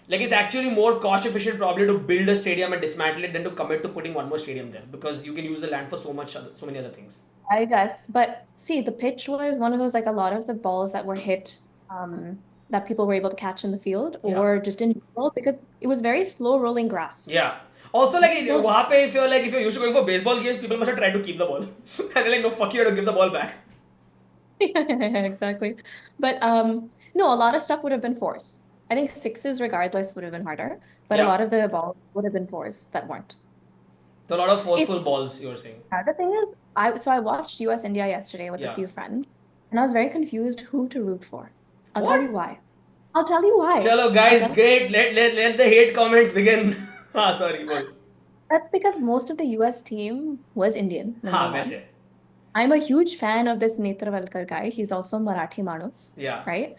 S1: like it's actually more cost efficient probably to build a stadium and dismantle it than to commit to putting one more stadium there because you can use the land for so many other things.
S2: I guess, but see, the pitch was one of those, like a lot of the balls that were hit that people were able to catch in the field or just in general because it was very slow rolling grass.
S1: Yeah. Also, like, wahan pe, if you're used to going for baseball games, people must have tried to keep the ball. And they're like, no, fuck you, to give the ball back.
S2: Yeah, exactly. But no, a lot of stuff would have been fours. I think sixes regardless would have been harder, but a lot of the balls would have been fours that weren't.
S1: So a lot of forceful balls, you're saying.
S2: The thing is, I watched US India yesterday with a few friends, and I was very confused who to root for. I'll tell you why.
S1: Chalo, guys, great. Let the hate comments begin. Sorry, boy.
S2: That's because most of the US team was Indian.
S1: Waise.
S2: I'm a huge fan of this Netravalkar guy. He's also Marathi Manus.
S1: Yeah.
S2: Right?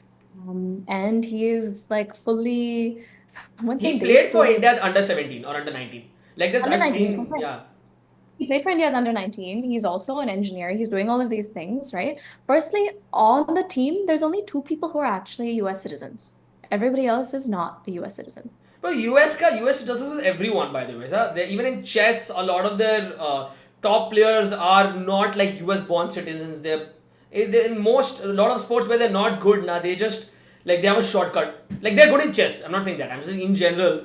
S2: And he is like fully.
S1: He played for India's under 17 or under 19. Like this, I've seen. Yeah.
S2: He played for India's under 19. He's also an engineer. He's doing all of these things, right? Firstly, on the team, there's only two people who are actually US citizens. Everybody else is not a US citizen.
S1: But US does this with everyone, by the way. Sir. Even in chess, a lot of their top players are not like US born citizens. They're in a lot of sports where they're not good. Nah, they just like they have a shortcut. Like they're good in chess. I'm not saying that. I'm saying in general.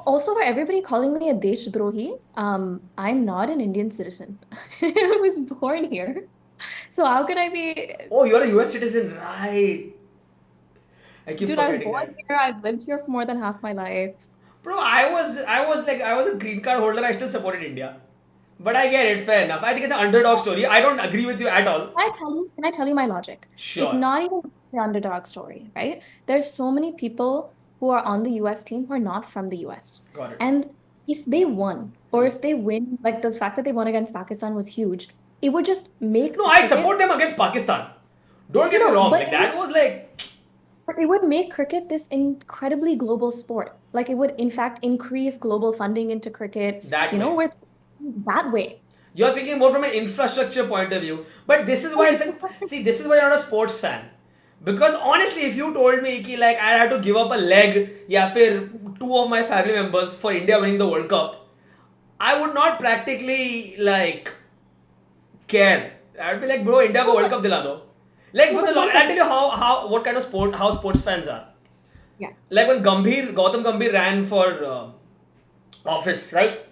S2: Also, for everybody calling me a Deshdrohi, I'm not an Indian citizen. I was born here. So how could I be?
S1: Oh, you're a US citizen, right? I keep
S2: Dude, I was
S1: forgetting
S2: born
S1: that.
S2: here. I've lived here for more than half my life.
S1: Bro, I was a green card holder. I still supported India. But I get it, fair enough. I think it's an underdog story. I don't agree with you at all.
S2: Can I tell you my logic? It's
S1: Sure.
S2: not even the underdog story, right? There's so many people who are on the US team who are not from the US.
S1: Got it.
S2: And if they won, or if they win, like the fact that they won against Pakistan was huge, it would just make
S1: No, I
S2: cricket-
S1: support them against Pakistan. Don't get me
S2: No,
S1: wrong.
S2: but
S1: Like
S2: it
S1: that was like
S2: But it would make cricket this incredibly global sport. Like it would, in fact, increase global funding into cricket.
S1: That
S2: you know,
S1: way.
S2: where it's that way.
S1: you're thinking more from an infrastructure point of view. But this is why this is why you're not a sports fan. Because honestly, if you told me ki, like I had to give up a leg, yeah, for two of my family members for India winning the World Cup, I would not practically like care. I'd be like, bro, India ko World Cup dila do. Like for the long, I'll tell you how what kind of sport how sports fans are.
S2: Yeah.
S1: Like when Gautam Gambhir ran for office, right?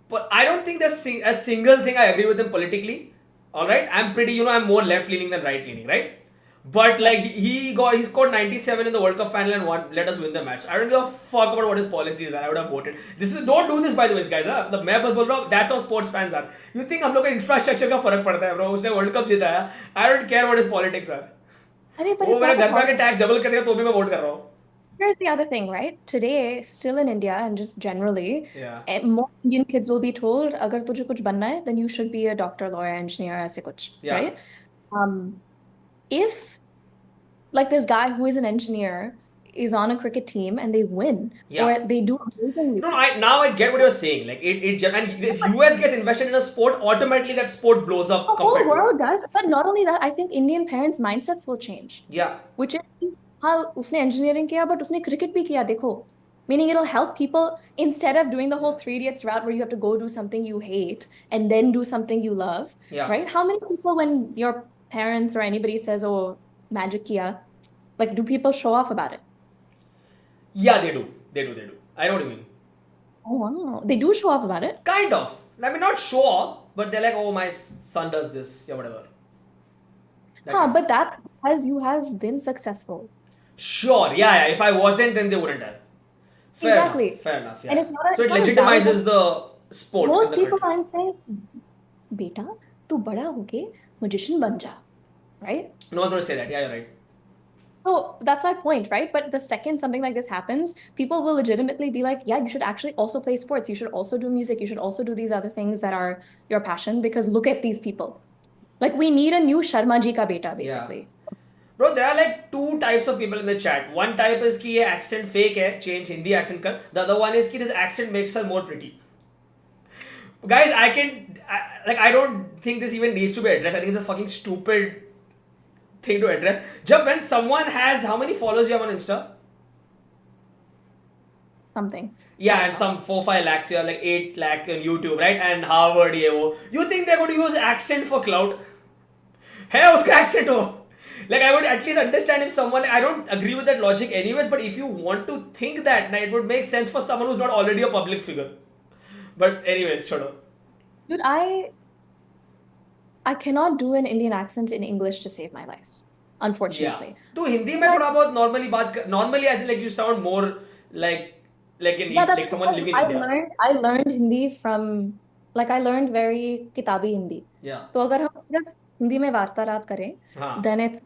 S1: But I don't think there's a single thing I agree with him politically. All right, I'm pretty, I'm more left leaning than right leaning, right? But like he scored 97 in the World Cup final and won. Let us win the match. I don't give a fuck about what his policies are. I would have voted. Don't do this by the way, guys. The मैं बस बोल रहा हूँ. That's how sports fans are. You think हम लोग का infrastructure का फर्क पड़ता है, bro? उसने World Cup जीता है. I don't care what his politics are.
S2: अरे, but
S1: वो
S2: it's
S1: मेरे
S2: not
S1: घर पे आके
S2: about-
S1: टैक्स डबल कर देगा तो भी मैं वोट कर रहा हूँ.
S2: Here's the other thing, right? Today, still in India and just generally,
S1: Yeah.
S2: most Indian kids will be told, अगर तुझे कुछ बनना है, then you should be a doctor, lawyer, engineer, ऐसे कुछ,
S1: Yeah.
S2: right? If like this guy who is an engineer is on a cricket team and they win,
S1: Yeah.
S2: or they do amazingly.
S1: No, now I get what you're saying. Like and if US gets invested in a sport, automatically that sport blows up.
S2: The whole
S1: compared to-
S2: world does, but not only that, I think Indian parents' mindsets will change.
S1: Yeah.
S2: Which is, हाँ, उसने engineering किया, but उसने cricket भी किया, देखो. Meaning it'll help people instead of doing the whole Three Idiots route where you have to go do something you hate and then do something you love.
S1: Yeah.
S2: Right? How many people, when your parents or anybody says, "Oh, magic kiya," like, do people show off about it?
S1: Yeah, they do. They do. I know what you mean.
S2: Oh wow, they do show off about it.
S1: Kind of. I mean, not show off, but they're like, oh, my son does this, yeah, whatever.
S2: But that's because you have been successful.
S1: Sure, yeah. If I wasn't, then they wouldn't have. Fair
S2: Exactly.
S1: enough. Fair enough. Yeah.
S2: And it's not a-
S1: so it
S2: it's not a
S1: legitimizes the sport.
S2: Most
S1: in the
S2: people
S1: country.
S2: aren't saying, "Beta, tu bada hoke magician ban ja," right?
S1: No one's going to say that. Yeah, you're right.
S2: So that's my point, right? But the second something like this happens, people will legitimately be like, yeah, you should actually also play sports. You should also do music. You should also do these other things that are your passion, because look at these people. Like, we need a new Sharma ji ka beta, basically.
S1: Bro, there are like two types of people in the chat. One type is कि ये accent fake है, change Hindi accent कर. The other one is कि this accent makes her more pretty. Guys, I don't think this even needs to be addressed. I think it's a fucking stupid thing to address. Jab when someone has, how many followers you have on Insta?
S2: Something.
S1: Yeah, and some 4-5 lakhs, you have like 8 lakh on YouTube, right? And Harvard, ये वो. You think they're going to use accent for clout? है उसका accent हो. Like, I would at least understand if someone, I don't agree with that logic anyways, but if you want to think that, then it would make sense for someone who's not already a public figure. But anyways, छोड़ो.
S2: Dude, I cannot do an Indian accent in English to save my life, unfortunately.
S1: Yeah. तो हिंदी में थोड़ा बहुत normally बात कर, normally as in like you sound more like in
S2: Yeah, that's
S1: like someone living in India.
S2: I learned Hindi from, like, I learned very किताबी Hindi.
S1: Yeah.
S2: तो अगर हम सिर्फ हिंदी में वार्तालाप करें,
S1: हाँ.
S2: then it's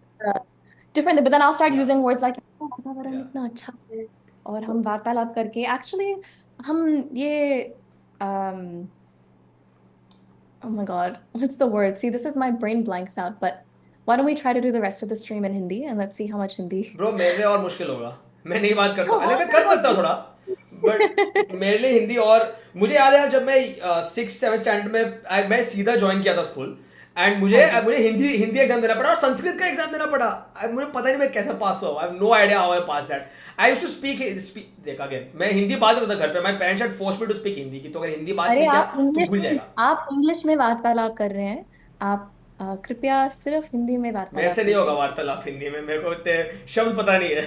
S2: different. But then I'll start
S1: Yeah.
S2: using words like वातावरण
S1: Yeah.
S2: इतना अच्छा है और हम वार्तालाप करके actually हम ये oh my God, what's the word? See, this is my brain blanks out, but why don't we try to do the rest of the stream in Hindi and let's see how much Hindi.
S1: Bro, मेरे लिए और मुश्किल होगा. मैं नहीं बात करता.
S2: No,
S1: अरे मैं कर सकता हूँ थोड़ा. बट मेरे लिए हिंदी और मुझे याद है यार जब मैं 6th 7th स्टैंडर्ड में मैं सीधा ज्वाइन किया था स्कूल एंड मुझे
S2: हाँ जी।
S1: मुझे हिंदी हिंदी एग्जाम देना पड़ा और संस्कृत का एग्जाम देना पड़ा मुझे पता ही नहीं मैं कैसे पास हुआ I have no idea how I pass that I used to speak देखा अगेन मैं हिंदी बात करता था घर पे my parents had forced me to speak Hindi कि तो अगर हिंदी बात
S2: अरे
S1: नहीं किया तो भूल जाएगा
S2: आप इंग्लिश में वार्तालाप कर रहे हैं। आप कृपया सिर्फ हिंदी में
S1: मेरे से
S2: वार्तालाप
S1: नहीं होगा
S2: कीजिए।
S1: वार्तालाप हिंदी में मेरे को इतने शब्द पता नहीं है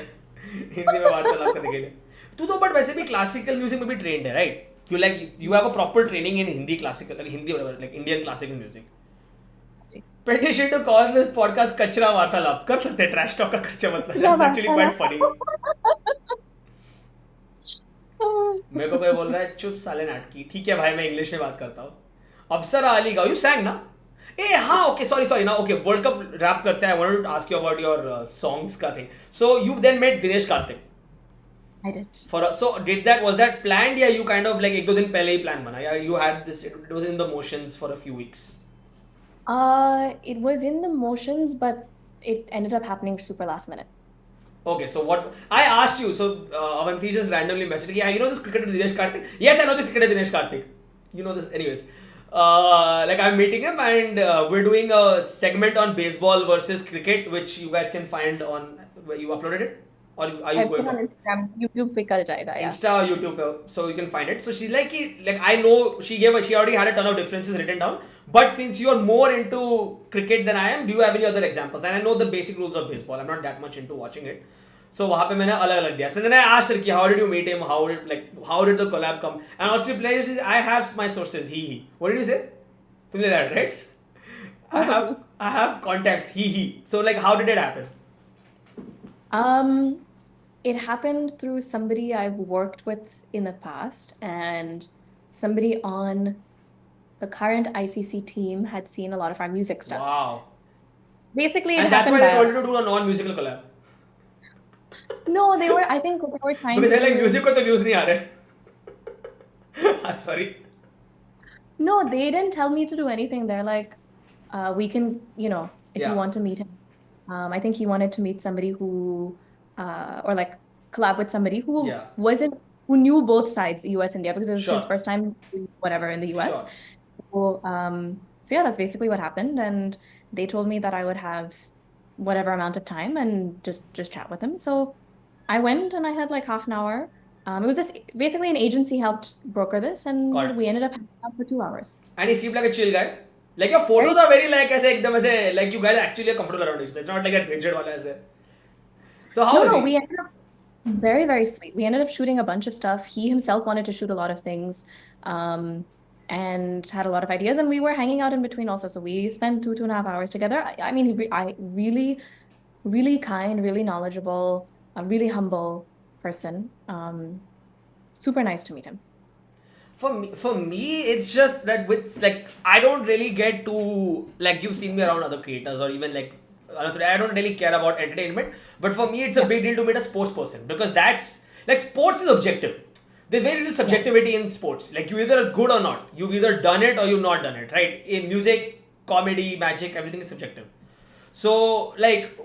S1: हिंदी में वार्तालाप करने के लिए तू तो बट वैसे भी क्लासिकल म्यूजिक में भी ट्रेंड है right you have a proper training in Hindi classical Hindi like Indian classical music
S2: जी।
S1: Petition to call this podcast Kachra Vartalap कर सकते हैं ट्रैश टॉक का खर्चा मतलब
S2: क्या
S1: दैट्स एक्चुअली क्वाइट
S2: वार्तालाप।
S1: फनी मेरे को कोई बोल रहा है चुप साले नाटकी ठीक है भाई मैं इंग्लिश में बात करता हूँ अफसर अली गाओ यू सैंग ना ए हाँ ओके सॉरी ना ओके वर्ल्ड कप रैप करते हैं I wanted to ask you about your songs का thing so you then met Dinesh Karthik
S2: I did.
S1: so was that planned या you kind of like एक दो दिन पहले ही प्लान बना या you had this it was in the motions for a few weeks
S2: It was in the motions, but it ended up happening super last minute.
S1: okay so what I asked you so Avanti just randomly messaged me yeah you know this cricketer Dinesh Karthik yes I know this cricketer Dinesh Karthik you know this anyways like I'm meeting him and we're doing a segment on baseball versus cricket which you guys can find on where you uploaded it or are you
S2: I
S1: going
S2: put on
S1: to
S2: Instagram, YouTube पे कल जाएगा यार.
S1: Insta or YouTube, so you can find it. So she's like I know she already had a ton of differences written down. But since you are more into cricket than I am, do you have any other examples? And I know the basic rules of baseball. I'm not that much into watching it. So वहाँ पे मैंने अलग अलग दिया. So then I asked her कि how did you meet him? How did the collab come? And also she replied, I have my sources. He. What did you say? Something like that, right? I have contacts. He. So like how did it happen?
S2: It happened through somebody I've worked with in the past, and somebody on the current ICC team had seen a lot of our music stuff.
S1: Wow.
S2: Basically, it
S1: And that's
S2: happened
S1: why they
S2: by
S1: wanted to do a non-musical collab.
S2: No, I think they were trying
S1: Because
S2: to
S1: they're like
S2: do
S1: music को तो views नहीं आ रहे. Sorry.
S2: No, they didn't tell me to do anything. They're like, we can, if
S1: Yeah.
S2: you want to meet him. I think he wanted to meet somebody who, or like collab with somebody who
S1: Yeah.
S2: who knew both sides, the US India, because it was
S1: Sure.
S2: his first time, whatever, in the US.
S1: Sure.
S2: So yeah, that's basically what happened. And they told me that I would have whatever amount of time and just chat with him. So I went and I had like half an hour. It was basically an agency helped broker this, and
S1: Got it.
S2: we ended up hanging out for 2 hours.
S1: And he seemed like a chill guy. Like your photos are very like ऐसे एकदम ऐसे like you guys actually are comfortable around each other. It's not like that rigid वाला ऐसे. So how was he?
S2: We ended up very, very sweet. We ended up shooting a bunch of stuff. He himself wanted to shoot a lot of things, and had a lot of ideas. And we were hanging out in between also. So we spent 2.5 hours together. I mean, I really, really kind, really knowledgeable, a really humble person. Super nice to meet him.
S1: For me, it's just that with like I don't really get to like you've seen me around other creators or even like I don't really care about entertainment. But for me, it's a big deal to meet a sports person because that's like sports is objective. There's very little subjectivity in sports. Like you either are good or not. You've either done it or you've not done it, right? In music, comedy, magic, everything is subjective. So like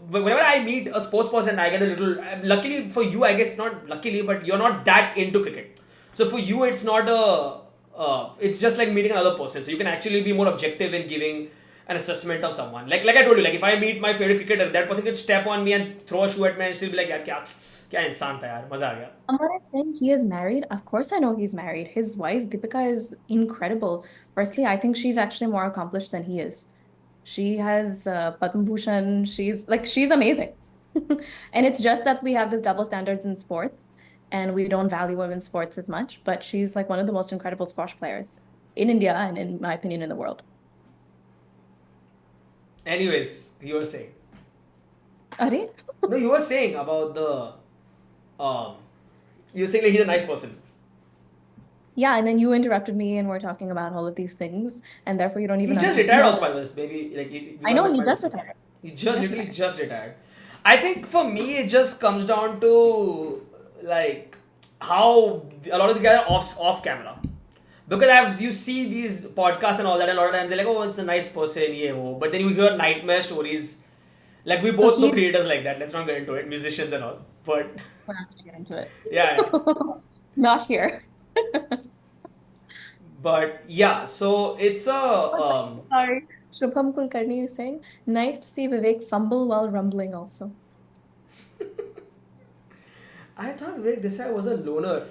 S1: whenever I meet a sports person, I get a little. Luckily for you, I guess not luckily, but you're not that into cricket. So for you, it's not it's just like meeting another person. So you can actually be more objective in giving an assessment of someone. Like I told you, like if I meet my favorite cricketer, that person could step on me and throw a shoe at me and still be like, यार क्या इंसान था यार, मजा आ गया.
S2: Amar is saying he is married. Of course, I know he's married. His wife Deepika is incredible. Firstly, I think she's actually more accomplished than he is. She has Padma Bhushan. She's amazing. And it's just that we have this double standards in sports, and we don't value women's sports as much. But she's like one of the most incredible squash players in India and, in my opinion, in the world.
S1: Anyways, you were saying.
S2: Are?
S1: No, you were saying about the. You were saying like he's a nice person.
S2: Yeah, and then you interrupted me, and we're talking about all of these things, and therefore you don't even.
S1: He just retired also by this, maybe like.
S2: I know he just retired.
S1: He just literally just retired. I think for me it just comes down to like how a lot of the guys are off camera. Because you see these podcasts and all that, and a lot of times they're like, oh, it's a nice person, yeah, wo. But then you hear nightmare stories. Like we both know creators like that. Let's not get into it, musicians and all. But
S2: We're not gonna get into it.
S1: yeah.
S2: Not here.
S1: But yeah, so it's a
S2: Sorry. Shubham Kulkarni is saying, nice to see Vivek fumble while rumbling also.
S1: I thought Vivek Desai was a loner.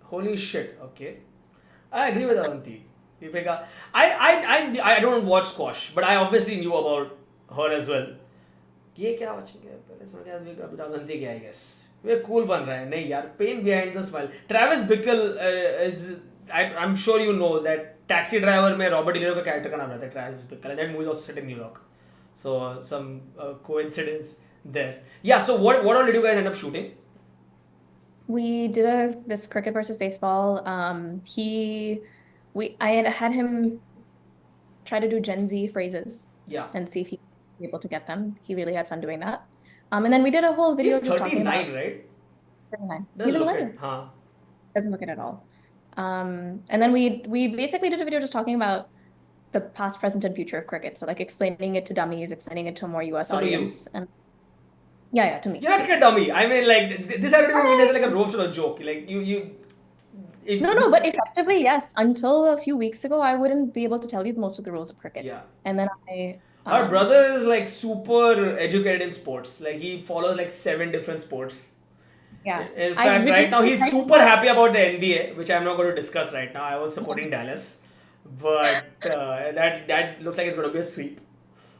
S1: Holy shit. Okay, I agree with Avanti. Viveka, I don't watch squash, but I obviously knew about her as well. ये क्या watching है? पहले समझ आया Vivek अभी अवंती क्या I guess. Way cool बन रहा है नहीं यार. Pain behind the smile. Travis Bickle is I'm sure you know that Taxi Driver में Robert De Niro का character का नाम रहता है Travis Bickle, and that movie is also set in New York. So some coincidence there. Yeah. So what all did you guys end up shooting?
S2: We did this cricket versus baseball. I had him try to do Gen Z phrases
S1: Yeah.
S2: and see if he was able to get them. He really had fun doing that. And then we did a whole video
S1: He's
S2: just talking about
S1: 39, right?
S2: 39.
S1: Doesn't
S2: He's a
S1: look
S2: millennial.
S1: it. Huh.
S2: Doesn't look it at all. And then we basically did a video just talking about the past, present, and future of cricket. So like explaining it to dummies, explaining it to a more US
S1: So to you.
S2: audience. And yeah, to me.
S1: You're not a dummy. I mean, like this I don't even mean as like a roast or a joke. Like you.
S2: No, but effectively, yes. Until a few weeks ago, I wouldn't be able to tell you most of the rules of cricket.
S1: Yeah.
S2: And then
S1: Our brother is like super educated in sports. Like he follows like 7 different sports.
S2: yeah.
S1: In
S2: I
S1: fact,
S2: really
S1: right now he's
S2: tried to-
S1: super happy about the NBA, which I'm not going to discuss right now. I was supporting Dallas, but that looks like it's going to be a sweep.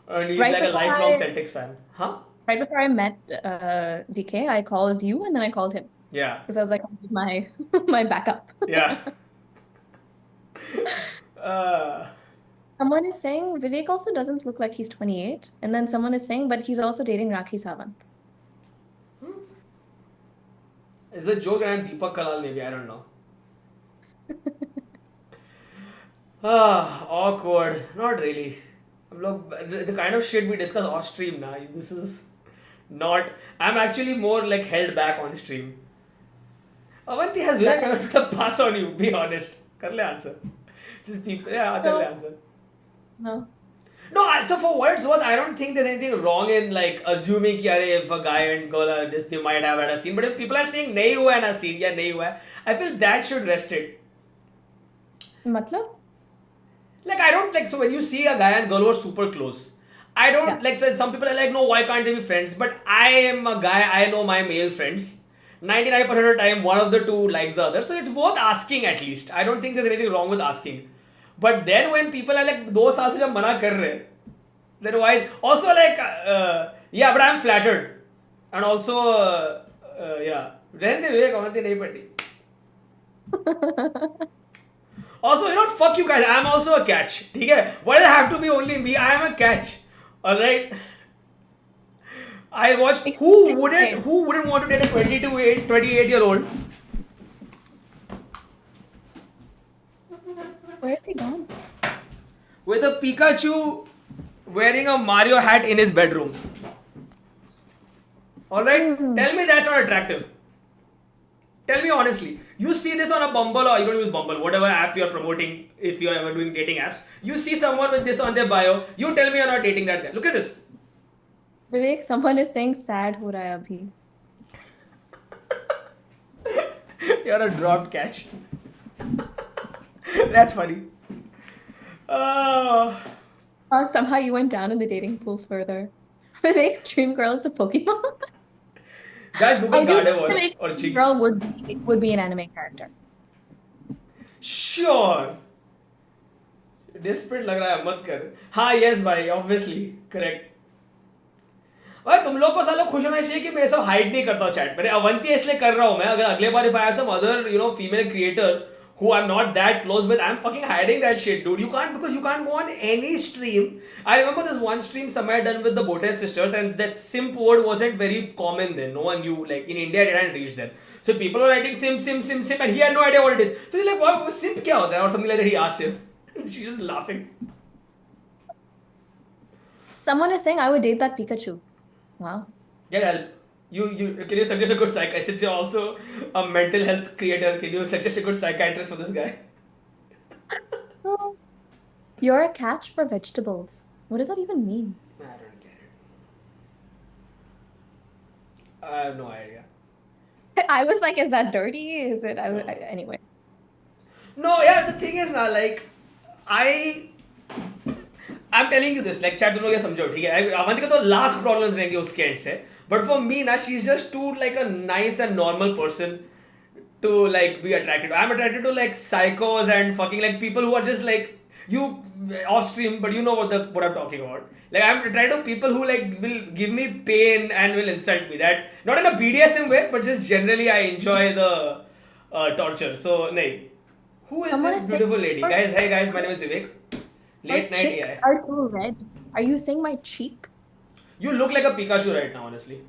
S1: And he's
S2: Right
S1: like a
S2: before
S1: lifelong
S2: I-
S1: Celtics fan, huh?
S2: Right before I met DK, I called you and then I called him
S1: Yeah,
S2: because I was like, I need my my backup.
S1: yeah. uh,
S2: Someone is saying Vivek also doesn't look like he's 28, and then someone is saying, but he's also dating Rakhi Sawant.
S1: is the joke and Deepak Kalal maybe? I don't know. Awkward. Not really. Look, the kind of shit we discuss off stream now. This is not. I'm actually more like held back on stream. Avanti has Vivek ever put a pass on you? Be honest. Kar le answer. Just people, yeah, kar le answer.
S2: No.
S1: No, so for what it's worth, I don't think there's anything wrong in like assuming कि अरे if a guy and girl are this, they might have had a scene. But if people are saying नहीं हुआ है ना scene या नहीं हुआ है, I feel that should rest it.
S2: Matlab?
S1: Like I don't like so when you see a guy and girl who are super close, I don't
S2: Yeah.
S1: like some people are like no why can't they be friends? But I am a guy, I know my male friends. 99% of the time one of the two likes the other, so it's worth asking at least. I don't think there's anything wrong with asking. But then when people are like 2 साल से जब मना कर रहे हैं, then why? Also like yeah, but I'm flattered and also yeah, रहने दे विवेक अवंती नहीं पढ़ी. Also, you know, fuck you guys. I'm also a catch. ठीक है? Why does it have to be only me? I am a catch. Alright? I watch. Who wouldn't want to date a 28-year-old?
S2: Where is he gone?
S1: With a Pikachu wearing a Mario hat in his bedroom. Alright? Tell me that's not attractive. Tell me honestly. You see this on a Bumble or you don't use Bumble, whatever app you're promoting if you're ever doing dating apps. You see someone with this on their bio. You tell me you're not dating that guy. Look at this.
S2: Vivek, someone is saying sad ho raha hai abhi.
S1: You're a dropped catch. That's funny.
S2: Somehow you went down in the dating pool further. Vivek's dream girl is a Pokemon.
S1: Guys, Google
S2: I do think
S1: Gardevoir
S2: Vivek's
S1: or
S2: dream
S1: Chicks.
S2: girl would be an anime character.
S1: Sure. Desperate लग रहा है मत कर. हाँ yes भाई obviously correct. भाई तुम लोग को सालों खुश होना चाहिए कि मैं सब हाइड नहीं करता हूँ चैट पर. अवंती इसलिए कर रहा हूँ मैं. अगर अगले बार if I have some other female creator who I'm not that close with, I'm fucking hiding that shit, dude. You can't because you can't go on any stream. I remember this one stream Samay done with the Bote sisters, and that simp word wasn't very common then. No one knew. Like in India, it hadn't reached there. So people were writing simp, and he had no idea what it is. So he's like, "What simp kya hota hai?" or something like that. He asked him. She's just laughing.
S2: Someone is saying I would date that Pikachu. Wow.
S1: Get help. You can you suggest a good psychiatrist? Since you're also a mental health creator, can you suggest a good psychiatrist for this guy?
S2: You're a catch for vegetables. What does that even mean?
S1: I don't get it. I have no idea.
S2: I was like, is that dirty? Is it?
S1: No.
S2: Anyway.
S1: No, yeah, the thing is now, like, I I'm telling you this, like, chat तुम लोग ये समझो, ठीक है? अवंती का तो lakh problems रहेंगे उसके end से, but for me ना, she's just too like a nice and normal person to like be attracted to. I'm attracted to like psychos and fucking like people who are just like you off stream, but you know what I'm talking about. Like I'm attracted to people who like will give me pain and will insult me. That not in a BDSM way, but just generally I enjoy the torture. So, nahi. Who is
S2: Someone
S1: this
S2: is
S1: beautiful
S2: saying
S1: lady? Guys, hey guys, my name is Vivek.
S2: her
S1: Late night
S2: cheeks
S1: AI.
S2: are too red. Are you saying my cheek?
S1: You look like a Pikachu right now, honestly.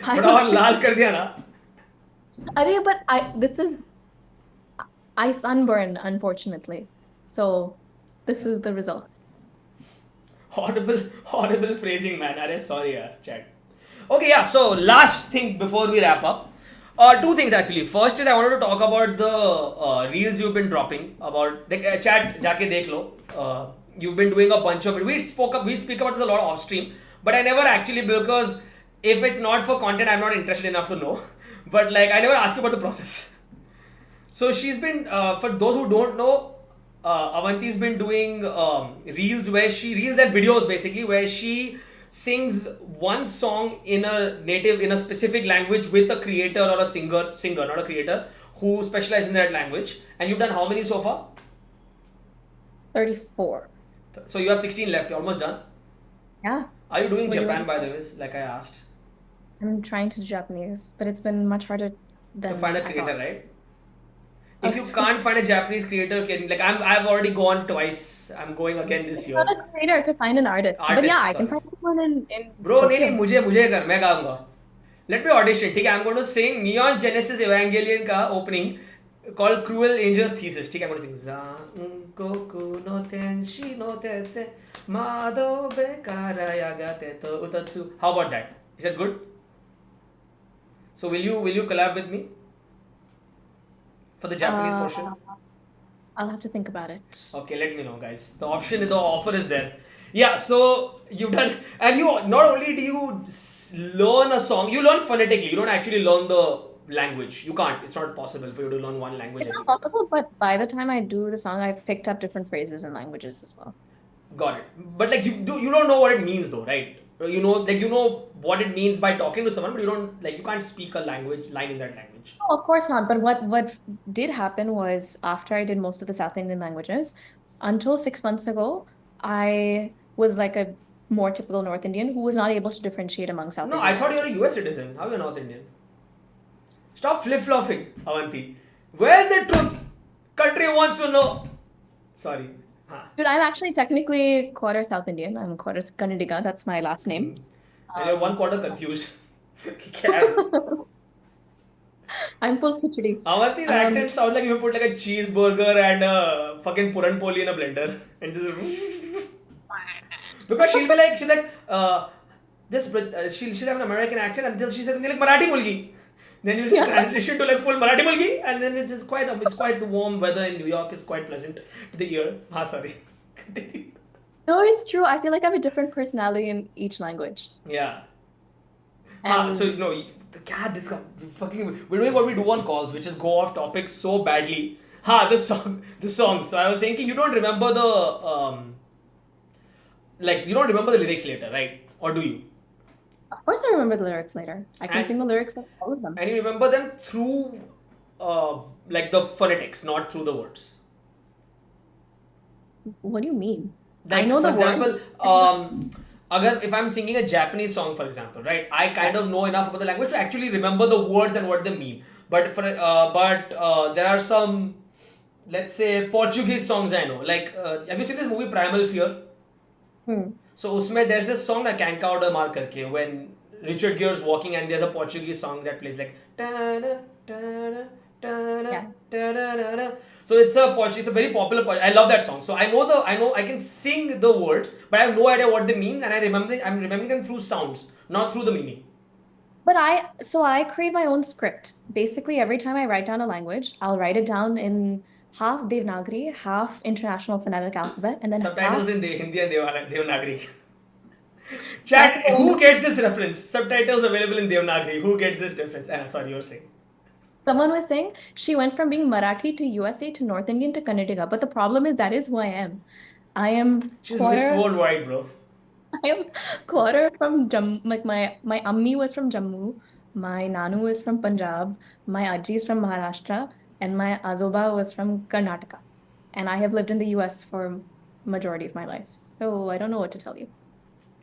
S2: I
S1: थोड़ा और लाल कर दिया ना.
S2: Arey, but I sunburned, unfortunately. So this is the result.
S1: Horrible phrasing, man. Arey, sorry, chat. Okay, yeah. So last thing before we wrap up, two things actually. First is I wanted to talk about the reels you've been dropping about. Like, chat, जाके देख लो. You've been doing a bunch of it. We speak about this a lot off stream, but I never actually, because if it's not for content, I'm not interested enough to know. But like, I never asked about the process. So she's been, for those who don't know, Avanti's been doing reels and videos basically, where she sings one song in a specific language with a creator or a singer, not a creator, who specializes in that language. And you've done how many so far?
S2: 34.
S1: So you have 16 left. You're almost done.
S2: Yeah.
S1: Are you doing
S2: What do you
S1: Japan,
S2: want?
S1: by the way, like I asked?
S2: I'm trying to do Japanese, but it's been much harder than
S1: To find a
S2: I
S1: creator,
S2: thought.
S1: right? If you can't find a Japanese creator, I've already gone twice. I'm going again this
S2: It's
S1: year.
S2: not a creator to find an artist. But
S1: Artist,
S2: yeah, I can
S1: sorry.
S2: find someone in
S1: Bro,
S2: Tokyo.
S1: नहीं मुझे कर, मैं गाऊंगा. Let me audition, ठीक है? I'm going to sing Neon Genesis Evangelion का opening called Cruel Angel's Thesis, ठीक है? I'm going to sing Zangoku no tenshi no tese Mado bekara yagate to utatsu. How about that? Is that good? So will you collab with me for the Japanese portion?
S2: I'll have to think about it.
S1: Okay, let me know, guys. The offer is there. Yeah, so you've done, and you not only do you learn a song, you learn phonetically. You don't actually learn the language. You can't. It's not possible for you to learn one language.
S2: It's not possible, but by the time I do the song, I've picked up different phrases and languages as well.
S1: Got it. But like you don't know what it means though, right? You know what it means by talking to someone, but you can't speak a line in that language.
S2: No, of course not. But what did happen was, after I did most of the South Indian languages, until 6 months ago, I was like a more typical North Indian who was not able to differentiate among South
S1: No,
S2: Indian
S1: I thought you were a
S2: languages.
S1: US citizen. How are you North Indian? Stop flip-flopping, Avanti. Where's the truth? Country wants to know. Sorry.
S2: Dude, I'm actually technically quarter South Indian. I'm quarter Kannadiga. That's my last name.
S1: And you're 1/4 confused. क्या?
S2: I'm full khichdi.
S1: Avanti's accent sounds like you put like a cheeseburger and a fucking puran poli in a blender and just because she'll she'll have an American accent until she says something like Marathi mulgi. Then you transition to like full Marathi mulgi, and then it's quite warm weather in New York. It's quite pleasant to the ear. Sorry.
S2: No, it's true. I feel like I have a different personality in each language.
S1: Yeah.
S2: And
S1: So we're doing what we do on calls, which is go off topic so badly. The song. So I was saying you don't remember you don't remember the lyrics later, right? Or do you?
S2: of course I remember the lyrics later. I can sing the lyrics of all of them.
S1: And you remember them through like the phonetics, not through the words.
S2: What do you mean?
S1: Like,
S2: I know
S1: for
S2: the words.
S1: example, if I'm singing a Japanese song, for example, right, I kind of know enough about the language to actually remember the words and what they mean. But there are some, let's say, Portuguese songs I know. Like, have you seen this movie Primal Fear? So usme there's this song like Can't Count a Mar karke, when Richard Gere's walking and there's a Portuguese song that plays like ta-da, ta-da, ta-da, ta-da. So it's a very popular. I love that song. So I can sing the words, but I have no idea what they mean, and I'm remembering them through sounds, not through the meaning.
S2: But I create my own script. Basically, every time I write down a language, I'll write it down in half Devanagari, half International Phonetic Alphabet, and then
S1: Subtitles in Hindi and Devanagari. Chat, who gets this reference? Subtitles available in Devanagari. Who gets this reference? Sorry, you were saying.
S2: Someone was saying she went from being Marathi to USA to North Indian to Kannadiga. But the problem is that is who I am. I am
S1: She's Miss
S2: quarter
S1: Worldwide, bro.
S2: I am quarter from Jammu. Like my ammi was from Jammu, my nanu is from Punjab, my aji is from Maharashtra, and my azoba was from Karnataka. And I have lived in the US for majority of my life. So I don't know what to tell you.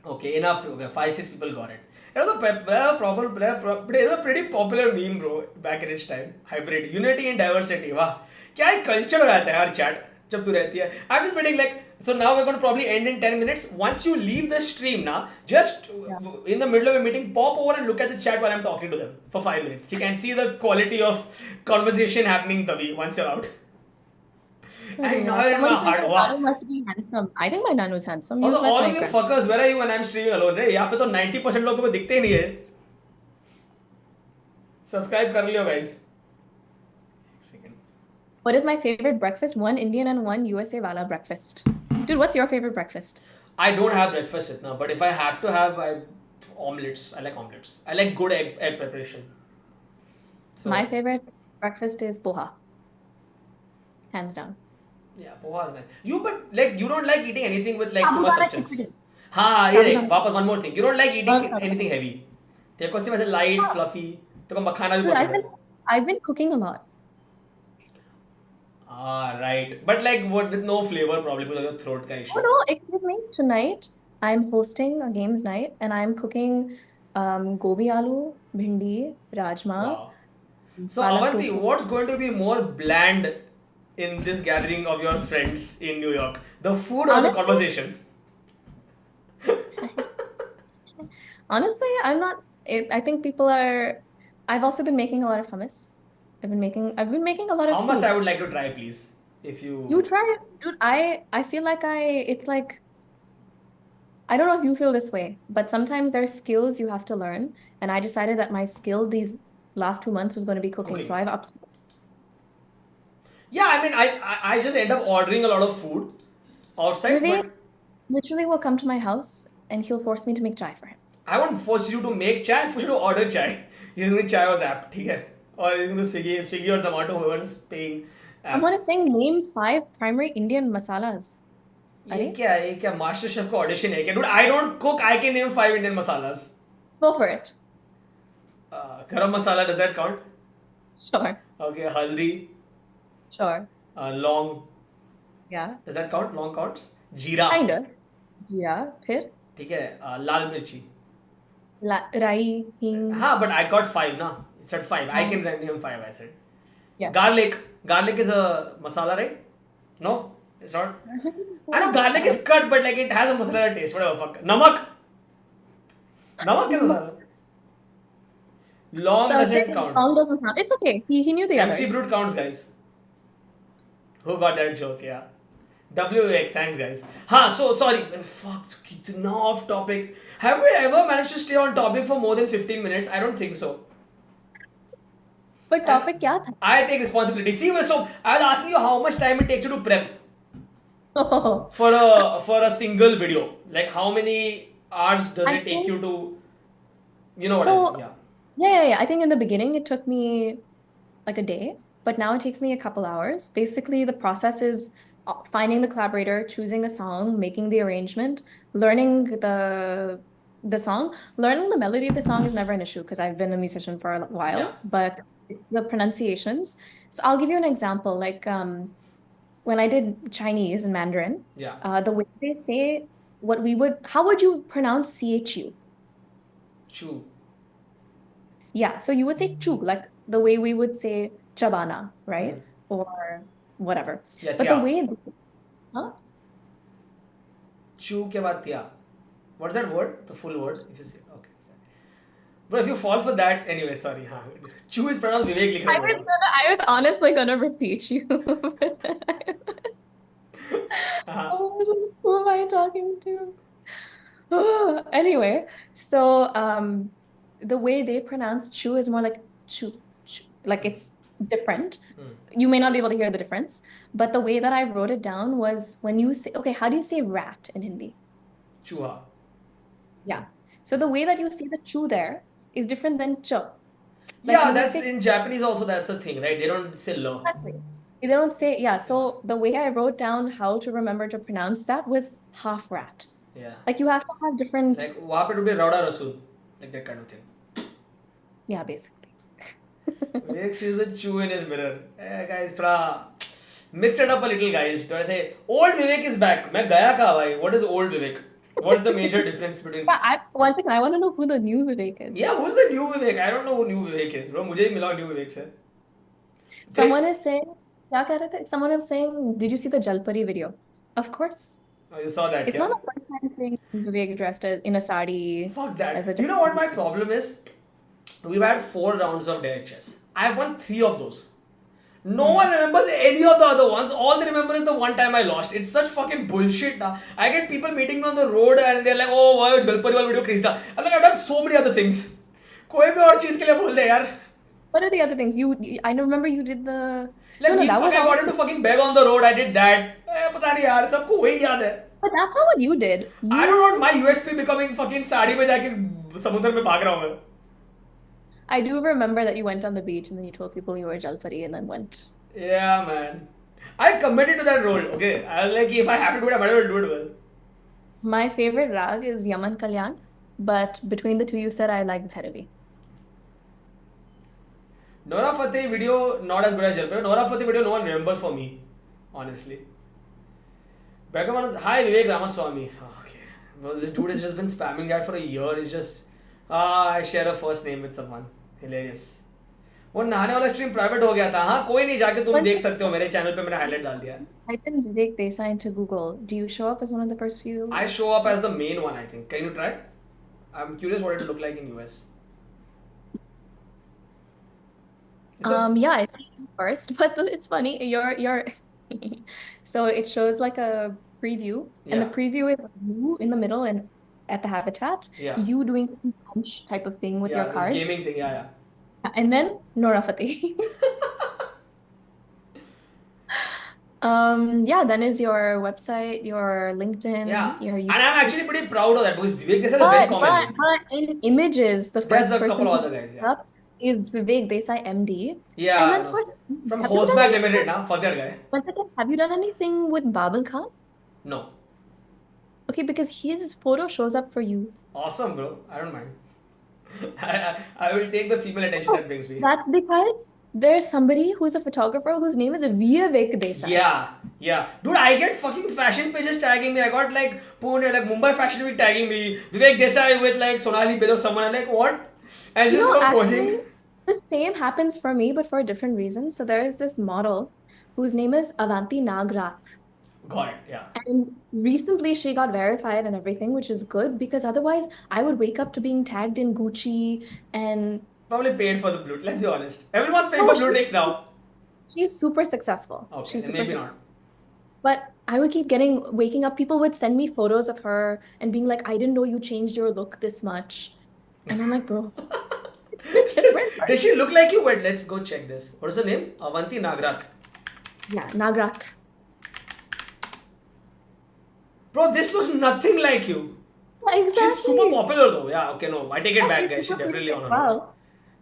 S1: Okay, enough. Okay, 5, 6 people got it. It was it was a pretty popular meme, bro, back in its time. Hybrid, unity and diversity. वाह, क्या एक culture हो जाता है यार chat जब तू रहती है. I'm just waiting like so now we're going to probably end in 10 minutes. Once you leave the stream now, just
S2: Yeah.
S1: in the middle of a meeting, pop over and look at the chat while I'm talking to them for 5 minutes. You can see the quality of conversation happening, Tavi, once you're out. And now in my
S2: Someone said
S1: heart,
S2: my
S1: wow.
S2: nanu must be handsome. I think my nanu is handsome.
S1: Also,
S2: You've met
S1: all
S2: my
S1: of you
S2: grand.
S1: fuckers, where are you when I'm streaming alone? रे यहाँ पे तो 90% लोगों को दिखते ही नहीं है. Subscribe कर लियो guys. Second.
S2: What is my favorite breakfast? One Indian and one USA wala breakfast. Dude, what's your favorite breakfast?
S1: I don't have breakfast itna, but if I have to have, omelets. I like omelets. I like good egg preparation. So
S2: My favorite breakfast is poha. Hands down.
S1: yeah, poha is nice. You don't like eating anything with like too much
S2: Sabudana
S1: substance.
S2: khichdi.
S1: हाँ ये देख
S2: Sabudana.
S1: वापस one more thing. You don't like eating
S2: Love sabudana.
S1: anything heavy. तेरे को सिर्फ ऐसे light, fluffy. तेरे को मखाना भी
S2: Dude,
S1: पसंद है.
S2: I've been cooking a lot.
S1: Ah, right. But like what with no flavor probably because of your throat ka issue.
S2: Oh no, excuse me. Tonight I'm hosting a games night and I'm cooking gobi aloo, bhindi, rajma,
S1: Wow. So
S2: palak
S1: Avanti,
S2: tofu.
S1: what's going to be more bland in this gathering of your friends in New York? The food or the
S2: Honestly,
S1: conversation?
S2: honestly, I'm not. I think people are. I've also been making a lot of hummus. I've been making a lot of
S1: Hummus
S2: food.
S1: I would like to try, please. If
S2: You
S1: you
S2: try it, dude. I feel like it's like I don't know if you feel this way, but sometimes there's skills you have to learn, and I decided that my skill these last 2 months was going to be cooking. So
S1: cooking.
S2: I've upskilled.
S1: Yeah, I mean I just end up ordering a lot of food outside,
S2: Vivek
S1: but
S2: literally will come to my house and he'll force me to make chai for him.
S1: I won't force you to make chai, I force you to order chai using the Chai app, ठीक है? Or using the Swiggy or Zomato, whoever's paying
S2: I
S1: app.
S2: want to sing name 5 primary Indian masalas.
S1: ये क्या master chef का audition है क्या? Dude, I don't cook. I can name 5 Indian masalas.
S2: Go for it.
S1: Garam masala, does that count?
S2: Sure.
S1: Okay, haldi,
S2: Sure.
S1: long,
S2: Yeah.
S1: does that count? Long counts. Jeera,
S2: Kind of. Yeah. फिर
S1: ठीक है. Lal mirchi.
S2: rai, hing.
S1: हाँ, but I got 5 ना. It said 5. I can name 5. I said.
S2: Yeah.
S1: Garlic is a masala, right? No, it's not. I know garlic is cut, but like it has a masala taste. Whatever. Fuck. Namak is masala. Long doesn't count.
S2: Long doesn't count. It's okay. He knew the
S1: MC
S2: others.
S1: Brute counts, guys. Who got that joke? Yeah. Vivek, thanks, guys. So sorry. Fuck. Now off topic. Have we ever managed to stay on topic for more than 15 minutes? I don't think so.
S2: But topic क्या था?
S1: I take responsibility. See, so I was asking you how much time it takes you to prep
S2: Oh,
S1: for a single video. Like how many hours does
S2: I
S1: it take
S2: think-
S1: you to, you know what
S2: So-
S1: I mean? Yeah.
S2: yeah. I think in the beginning it took me like a day, but now it takes me a couple hours. Basically, the process is finding the collaborator, choosing a song, making the arrangement, learning the song. Learning the melody of the song is never an issue because I've been a musician for a while,
S1: Yeah.
S2: but it's the pronunciations. So I'll give you an example. Like when I did Chinese and Mandarin,
S1: Yeah.
S2: the way they say how would you pronounce CHU?
S1: Chew.
S2: Yeah, so you would say chu, like the way we would say chabana, right? Or whatever.
S1: Yeah.
S2: But the way, huh?
S1: Chew ke baad tya. What is that word? The full word, if you say. Okay. But if you fall for that, anyway, sorry. Chew is pronounced Vivek likh raha hai.
S2: I was honestly gonna repeat you. Who am I talking to? Anyway, so the way they pronounce chu is more like chu, like it's different. You may not be able to hear the difference, but the way that I wrote it down was when you say, okay, how do you say rat in Hindi?
S1: Chuha.
S2: Yeah. So the way that you see the chu there is different than ch. Like
S1: Yeah,
S2: you would
S1: that's
S2: say
S1: in Japanese also. That's a thing, right? They don't say lo.
S2: exactly. They don't say, yeah. So the way I wrote down how to remember to pronounce that was half rat.
S1: Yeah.
S2: Like you have to have different,
S1: Like वहाँ पे to be Rauda Rasul, like that kind of thing.
S2: yeah, basically.
S1: Vivek sees the chew in his mirror. Hey guys, थोड़ा mix it up a little, guys. Do I say old Vivek is back? मैं गया कहाँ भाई? What is old Vivek? What's the major difference between?
S2: But one second, I want to know who the new Vivek is.
S1: Yeah, who's the new Vivek? I don't know who new Vivek is, bro. मुझे ही मिला new Vivek से.
S2: Someone is saying, क्या कह रहे थे? Someone is saying, did you see the Jalpari video? Of course.
S1: Oh, you saw that,
S2: It's
S1: yeah?
S2: not the first time seeing Vivek dressed in a sari
S1: Fuck
S2: as a
S1: that. You know what my problem is? We've had 4 rounds of Derek chess. I've won 3 of those. No one remembers any of the other ones. All they remember is the one time I lost. It's such fucking bullshit. Nah. I get people meeting me on the road and they're like, oh, why Jalpari wala video crazy tha. I'm like, I've done so many other things. कोई भी और चीज के लिए बोल दे यार.
S2: What are the other things? I remember you did the.
S1: Like,
S2: No, that was
S1: I
S2: all.
S1: got him to fucking beg on the road. I did that. पता नहीं यार, सबको वही याद है.
S2: But that's not what you did.
S1: I don't want my USP becoming fucking sari में जाके समुद्र में भाग रहा हूँ मैं.
S2: I do remember that you went on the beach and then you told people you were Jalpari and then went.
S1: Yeah, man. I committed to that role, okay? I was like, if I have to do it, I might as well do it well.
S2: My favorite rag is Yaman Kalyan, but between the two you said I like Bhairavi.
S1: Nora Fateh video, not as good as Jalpari. Nora Fateh video, no one remembers for me, honestly. Begaman, hi Vivek Ramaswamy. Okay. Well, this dude has just been spamming that for a year. He's just, I share a first name with someone. Hilarious. वो नहाने वाला stream private हो गया था. हाँ, कोई नहीं, जाके तुम देख सकते हो, मेरे चैनल पे मैंने हाईलाइट डाल दिया है.
S2: Type in Vivek Desai into Google. Do you show up as one of the first few?
S1: I show up as the main one, I think. Can you try? I'm curious what it will look like in US.
S2: Yeah, it's first, but it's funny. You're so it shows like a preview, and the
S1: Yeah.
S2: preview is you in the middle and at the habitat,
S1: Yeah.
S2: you doing some punch type of thing with
S1: Yeah,
S2: your
S1: this
S2: cards,
S1: gaming thing, yeah.
S2: and then Nora Fateh. Yeah, then is your website, your LinkedIn,
S1: Yeah.
S2: your
S1: And I'm actually pretty proud of that because Vivek Desai is a very common name.
S2: but in images, the
S1: There's
S2: first
S1: a
S2: person
S1: couple
S2: who
S1: other guys,
S2: comes
S1: yeah.
S2: up is Vivek Desai MD.
S1: Yeah.
S2: And then
S1: I know.
S2: for
S1: From
S2: have you done
S1: Horseback
S2: anything-
S1: Limited, now. Fuck that guy.
S2: One second, have you done anything with Babel Khan?
S1: No.
S2: Okay, because his photo shows up for you.
S1: Awesome, bro. I don't mind. I will take the female attention that brings me.
S2: That's because there's somebody who's a photographer whose name is Vivek Desai.
S1: Yeah, yeah. Dude, I get fucking fashion pages tagging me. I got like Pune, like Mumbai Fashion Week tagging me. Vivek Desai with like Sonali Bed or someone. I'm like, what? And it's
S2: You
S1: just
S2: know,
S1: for posing.
S2: actually, the same happens for me, but for a different reason. So there is this model whose name is Avanti Nagral.
S1: Got it, yeah.
S2: And recently she got verified and everything, which is good because otherwise I would wake up to being tagged in Gucci and
S1: Probably paid for the blue. Let's be honest. Everyone's paying
S2: Oh,
S1: for blue
S2: she's-
S1: ticks now.
S2: she's super successful.
S1: Okay,
S2: She's
S1: then
S2: super
S1: maybe
S2: successful.
S1: not.
S2: But I would keep waking up. People would send me photos of her and being like, I didn't know you changed your look this much. And I'm like, bro, it's a different
S1: Does she look like you? Wait, let's go check this. What is her name? Avanti Nagral.
S2: Yeah, Nagrat.
S1: Bro, this looks nothing like you.
S2: Exactly.
S1: She's super popular though. Yeah, okay, no. I take it
S2: Yeah,
S1: back,
S2: she's
S1: guys. She's
S2: super
S1: definitely
S2: pretty
S1: on
S2: as
S1: her.
S2: well.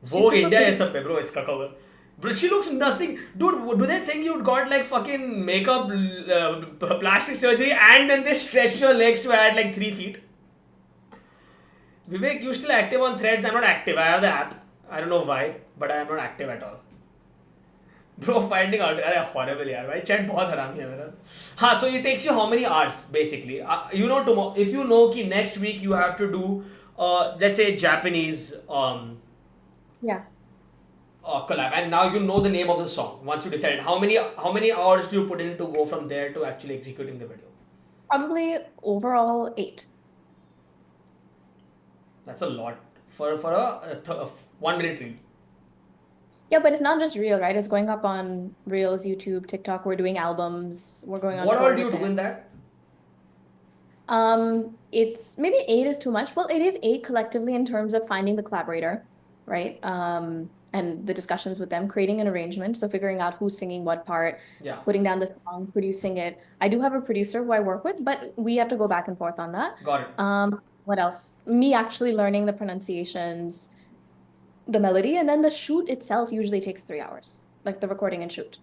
S1: Vogue
S2: super
S1: India
S2: pretty.
S1: is up, bro. Iska cover. Bro, she looks nothing. Dude, do they think you got like fucking makeup, plastic surgery, and then they stretched your legs to add like 3 feet? Vivek, you still active on Threads? I'm not active. I have the app. I don't know why, but I am not active at all. Bro, finding out, अरे horrible यार भाई, chat बहुत हरामी है मेरा. हाँ, so it takes you how many hours basically? You know tomorrow, if you know कि next week you have to do, let's say Japanese
S2: Yeah.
S1: collab, and now you know the name of the song. Once you decide, how many hours do you put in to go from there to actually executing the video?
S2: Probably overall 8.
S1: That's a lot for a 1 minute reel.
S2: Yeah, but it's not just Reel, right? It's going up on Reels, YouTube, TikTok. We're doing albums. We're going on
S1: What
S2: tour
S1: all do you
S2: with
S1: do
S2: them.
S1: in that?
S2: It's maybe 8 is too much. Well, it is 8 collectively in terms of finding the collaborator, right? And the discussions with them, creating an arrangement. So figuring out who's singing what part,
S1: Yeah.
S2: putting down the song, producing it. I do have a producer who I work with, but we have to go back and forth on that.
S1: Got it.
S2: What else? Me actually learning the pronunciations. the melody, and then the shoot itself usually takes 3 hours, like the recording and shoot.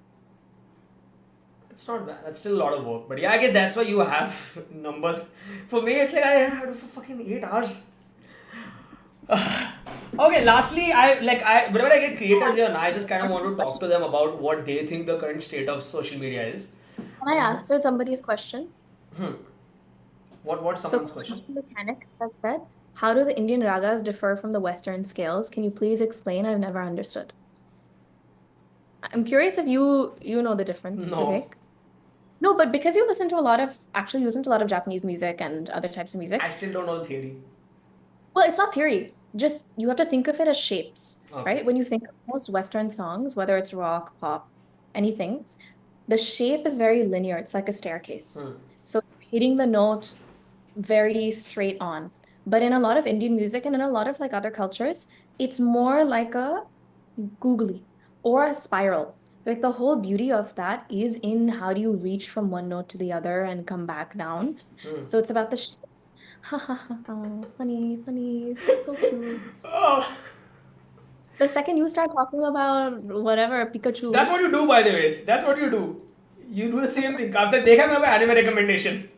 S1: It's not bad. That's still a lot of work. But yeah, I guess that's why you have numbers. For me, it's like I had to do for fucking 8 hours. Okay, lastly, whenever I get creators here, I just kind of want to talk to them about what they think the current state of social media is.
S2: Can I answer somebody's question?
S1: What's someone's question?
S2: Mechanics has said, how do the Indian ragas differ from the Western scales? Can you please explain? I've never understood. I'm curious if you know the difference,
S1: No.
S2: Vivek. No, but because you listen to a lot of Japanese music and other types of music.
S1: I still don't know the theory.
S2: Well, it's not theory. Just you have to think of it as shapes,
S1: Okay.
S2: right? When you think of most Western songs, whether it's rock, pop, anything, the shape is very linear. It's like a staircase. So hitting the note very straight on. But in a lot of Indian music and in a lot of like other cultures, it's more like a googly or a spiral. Like the whole beauty of that is in how do you reach from one note to the other and come back down. So it's about the shapes. Ha ha ha ha. Funny, funny, so cute.
S1: Oh,
S2: The second you start talking about whatever Pikachu,
S1: that's what you do, by the way. That's what you do. You do the same thing. After देखा मेरे को anime recommendation.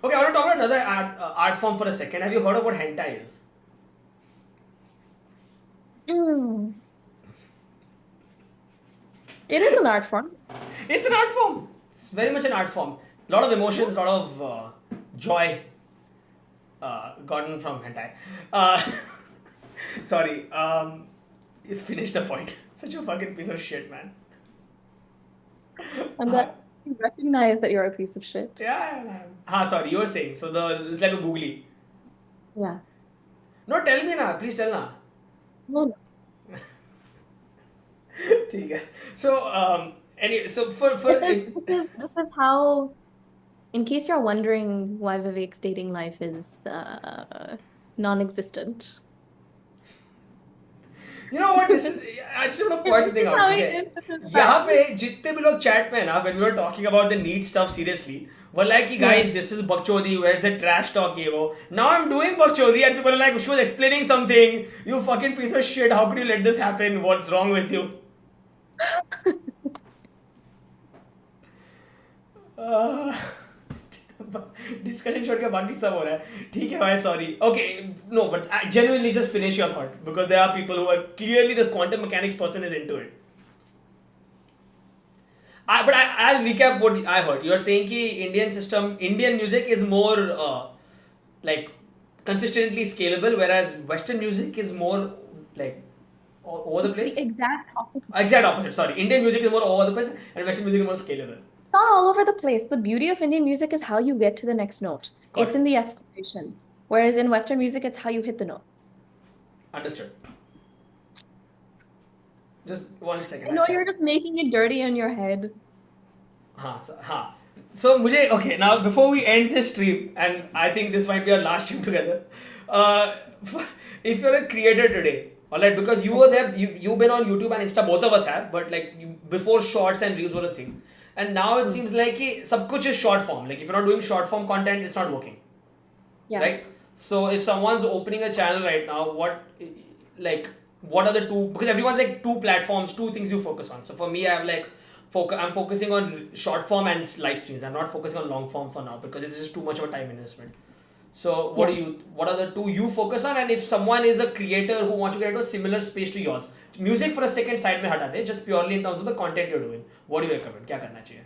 S1: Okay, I want to talk about another art form for a second. Have you heard of what hentai is?
S2: it is an art form.
S1: It's an art form. It's very much an art form. A lot of emotions, a lot of joy gotten from hentai. Sorry. You finished the point. Such a fucking piece of shit, man.
S2: And that you recognize that you're a piece of shit.
S1: Yeah. Sorry, you were saying. So it's like a googly.
S2: Yeah.
S1: No, tell me na. Please tell na.
S2: No.
S1: ठीक है. So anyway, so for
S2: This is how, in case you're wondering why Vivek's dating life is non-existent.
S1: You know what? This is I just want to point something out. Okay. यहाँ पे जितने भी लोग chat में है ना, when we were talking about the NEET stuff seriously, were like, कि guys, this is bakchodi. Where's the trash talk? ये वो. Now I'm doing bakchodi, and people are like, she was explaining something. You fucking piece of shit. How could you let this happen? What's wrong with you? Discussion छोड़ के बाकी सब हो रहा है. ठीक है भाई, sorry. Okay, no, but I genuinely just finish your thought because there are people who are clearly this quantum mechanics person is into it. I'll recap what I heard. You're saying कि Indian music is more like consistently scalable, whereas Western music is more like all over the place.
S2: The exact opposite.
S1: Exact opposite. Sorry, Indian music is more all over the place, and Western music is more scalable.
S2: Not all over the place. The beauty of Indian music is how you get to the next note. It's in the exploration. Whereas in Western music, it's how you hit the note.
S1: Understood. Just 1 second.
S2: I know you're just making it dirty in your head.
S1: So okay, now before we end this stream, and I think this might be our last stream together, if you're a creator today, alright, because you were there, you've been on YouTube and Insta, both of us have, but like before shorts and reels were a thing. And now it seems like sab kuch is short form. Like if you're not doing short form content, it's not working.
S2: Yeah.
S1: Right? So if someone's opening a channel right now, what are the two, because everyone's like two platforms, two things you focus on. So for me, I'm focusing on short form and live streams. I'm not focusing on long form for now because it's just too much of a time investment. So what are the two you focus on? And if someone is a creator who wants to get into a similar space to yours, music for a second side mein hata de, just purely in terms of the content you're doing, what do you recommend? Kya karna chahiye?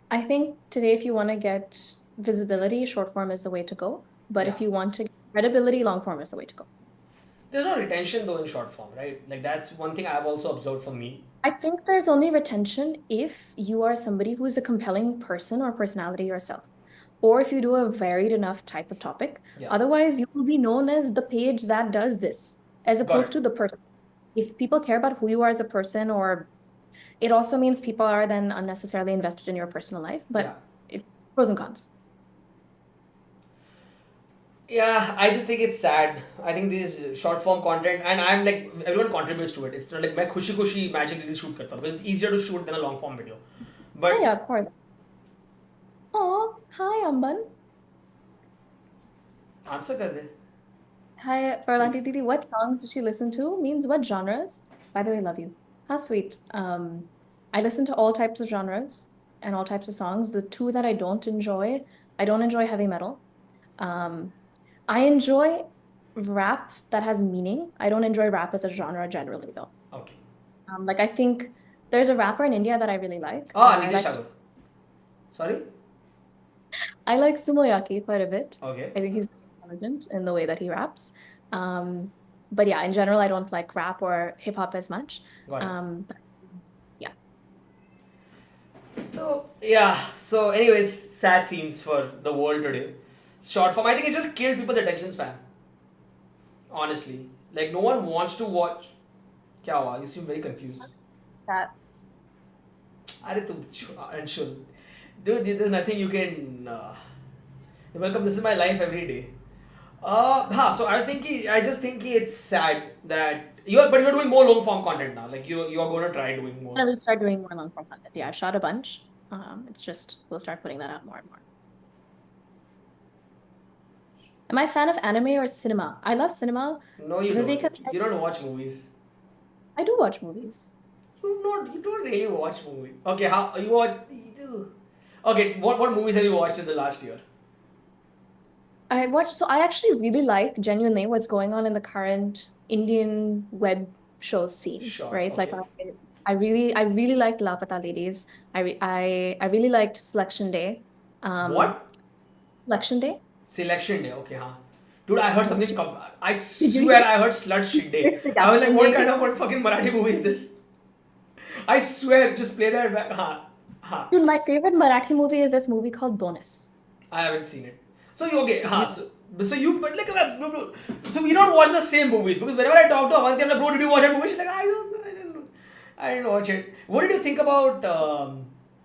S2: I think today, if you want to get visibility, short form is the way to go. But if you want to get credibility, long form is the way to go.
S1: There's no retention though in short form, right? Like that's one thing I've also observed for me.
S2: I think there's only retention if you are somebody who is a compelling person or personality yourself. Or if you do a varied enough type of topic.
S1: Yeah.
S2: Otherwise, you will be known as the page that does this, as opposed to the person. If people care about who you are as a person, or it also means people are then unnecessarily invested in your personal life, but it's pros and cons.
S1: Yeah, I just think it's sad. I think this short form content, and I'm like, everyone contributes to it. It's not like मैं खुशी magic reel shoot करता हूँ because it's easier to shoot than a long form video. But
S2: yeah, of course. Oh, hi Amban.
S1: Answer कर दे.
S2: Hi, for Avanti Didi, what songs does she listen to? Means what genres? By the way, love you. How sweet. I listen to all types of genres and all types of songs. The two that I don't enjoy heavy metal. Um, I enjoy rap that has meaning. I don't enjoy rap as a genre generally, though.
S1: Okay.
S2: Like I think there's a rapper in India that I really like.
S1: Ah, Nitish Tagore. Sorry?
S2: I like Sumoyaki quite a bit.
S1: Okay.
S2: I think he's very intelligent in the way that he raps. But yeah, in general, I don't like rap or hip hop as much.
S1: Got it.
S2: But yeah.
S1: So, yeah. So, anyways, sad scenes for the world today. Short form. I think it just killed people's attention span. Honestly. Like, no one wants to watch. Kya hua? You seem very confused.
S2: That
S1: Arey, tum unsure. Dude, there's nothing you can. Welcome. This is my life every day. So I was thinking. I just think it's sad that but you're doing more long form content now. Like you're going to try doing more.
S2: I will start doing more long form content. Yeah, I've shot a bunch. It's just we'll start putting that out more and more. Am I a fan of anime or cinema? I love cinema.
S1: No, you
S2: Vivek has
S1: don't.
S2: tried-
S1: You don't watch movies.
S2: I do watch movies.
S1: You don't really watch movies. Okay, how you watch? You do. Okay, what movies have you watched in the last year?
S2: So I actually really like genuinely what's going on in the current Indian web show scene,
S1: Sure.
S2: right? Like
S1: Okay.
S2: I really liked Lapata Ladies. I really liked Selection Day.
S1: What?
S2: Selection Day?
S1: Selection Day. Okay, huh? Dude, I heard something. I
S2: you
S1: swear I heard Slut Shit Day. I was like, what
S2: Day?
S1: kind of what fucking Marathi movie is this? I swear, just play that back.
S2: Dude, my favorite Marathi movie is this movie called Bonus.
S1: I haven't seen it. So you okay? So you but like so we don't watch the same movies because whenever I talk to Avanti, I'm like, bro, did you watch that movie? She's like, I didn't watch it. What did you think about?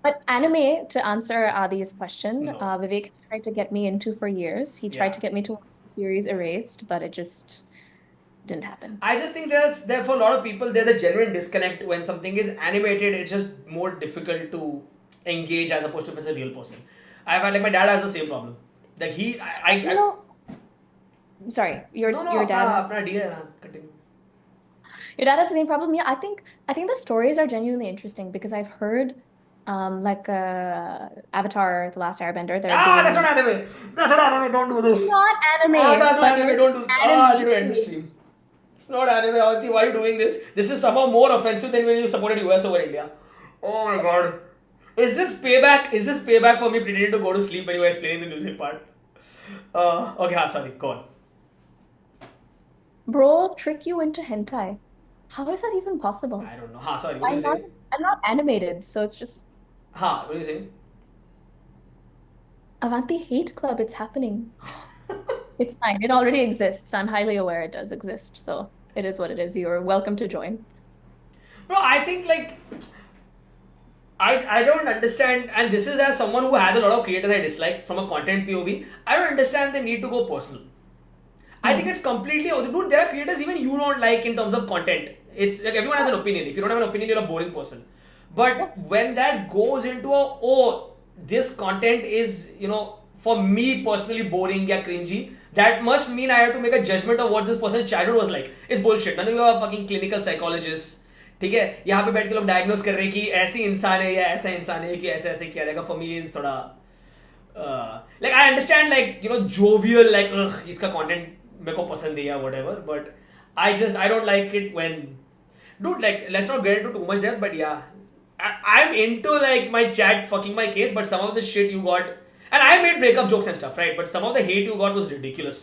S2: But anime, to answer Adi's question,
S1: No.
S2: Vivek tried to get me into for years. He tried
S1: Yeah.
S2: to get me to watch the series Erased, but it just didn't happen.
S1: I just think there for a lot of people there's a genuine disconnect when something is animated. It's just more difficult to engage as opposed to if it's a real person. I've had like my dad has the same problem. Like
S2: You know, sorry, your dad.
S1: अपना deal है ना, continue.
S2: Your dad has the same problem. Yeah, I think the stories are genuinely interesting because I've heard like Avatar, The Last Airbender, they're
S1: That's
S2: doing
S1: not anime. That's not anime. Don't do this.
S2: not anime.
S1: That's not
S2: but
S1: anime.
S2: it's
S1: Don't do. I need to end the
S2: animated.
S1: stream. It's not anime. Avanti, why are you doing this? This is somehow more offensive than when you supported US over India. Oh my god. Is this payback? Is this payback for me pretending to go to sleep when you were explaining the music part? Okay, sorry. Go on.
S2: Bro, trick you into hentai. How is that even possible?
S1: I don't know. Sorry. What are you saying?
S2: I'm not animated, so it's just
S1: What are you saying?
S2: Avanti Hate Club, it's happening. It's fine. It already exists. I'm highly aware it does exist, so it is what it is. You're welcome to join.
S1: Bro, I think like I don't understand, and this is as someone who has a lot of creators I dislike from a content POV. I don't understand the need to go personal. I think it's completely dude. There are creators even you don't like in terms of content. It's like everyone has an opinion. If you don't have an opinion, you're a boring person. But when that goes into this content is for me personally boring or cringy, that must mean I have to make a judgment of what this person's childhood was like. It's bullshit. None of you are fucking clinical psychologists. ठीक है यहाँ पे बैठ के लोग diagnose कर रहे हैं कि ऐसी इंसान है या ऐसा इंसान है कि ऐसे ऐसे किया जाएगा फॉर मी इज थोड़ा like I understand like jovial like इसका content मेरे को पसंद है या whatever but I don't like it when dude like let's not get into too much depth but yeah I'm into like my chat fucking my case but some of the shit you got and I made breakup jokes and stuff right but some of the hate you got was ridiculous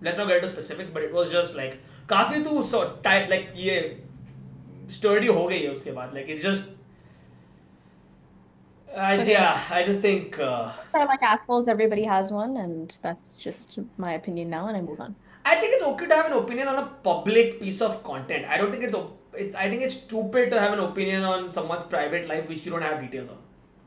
S1: let's not get into specifics but it was just like काफी तू so type like ये sturdy हो गई है उसके बाद like it's just I just think
S2: They're like assholes, everybody has one, and that's just my opinion now, and I move on.
S1: I think it's okay to have an opinion on a public piece of content. I don't think I think it's stupid to have an opinion on someone's private life which you don't have details on.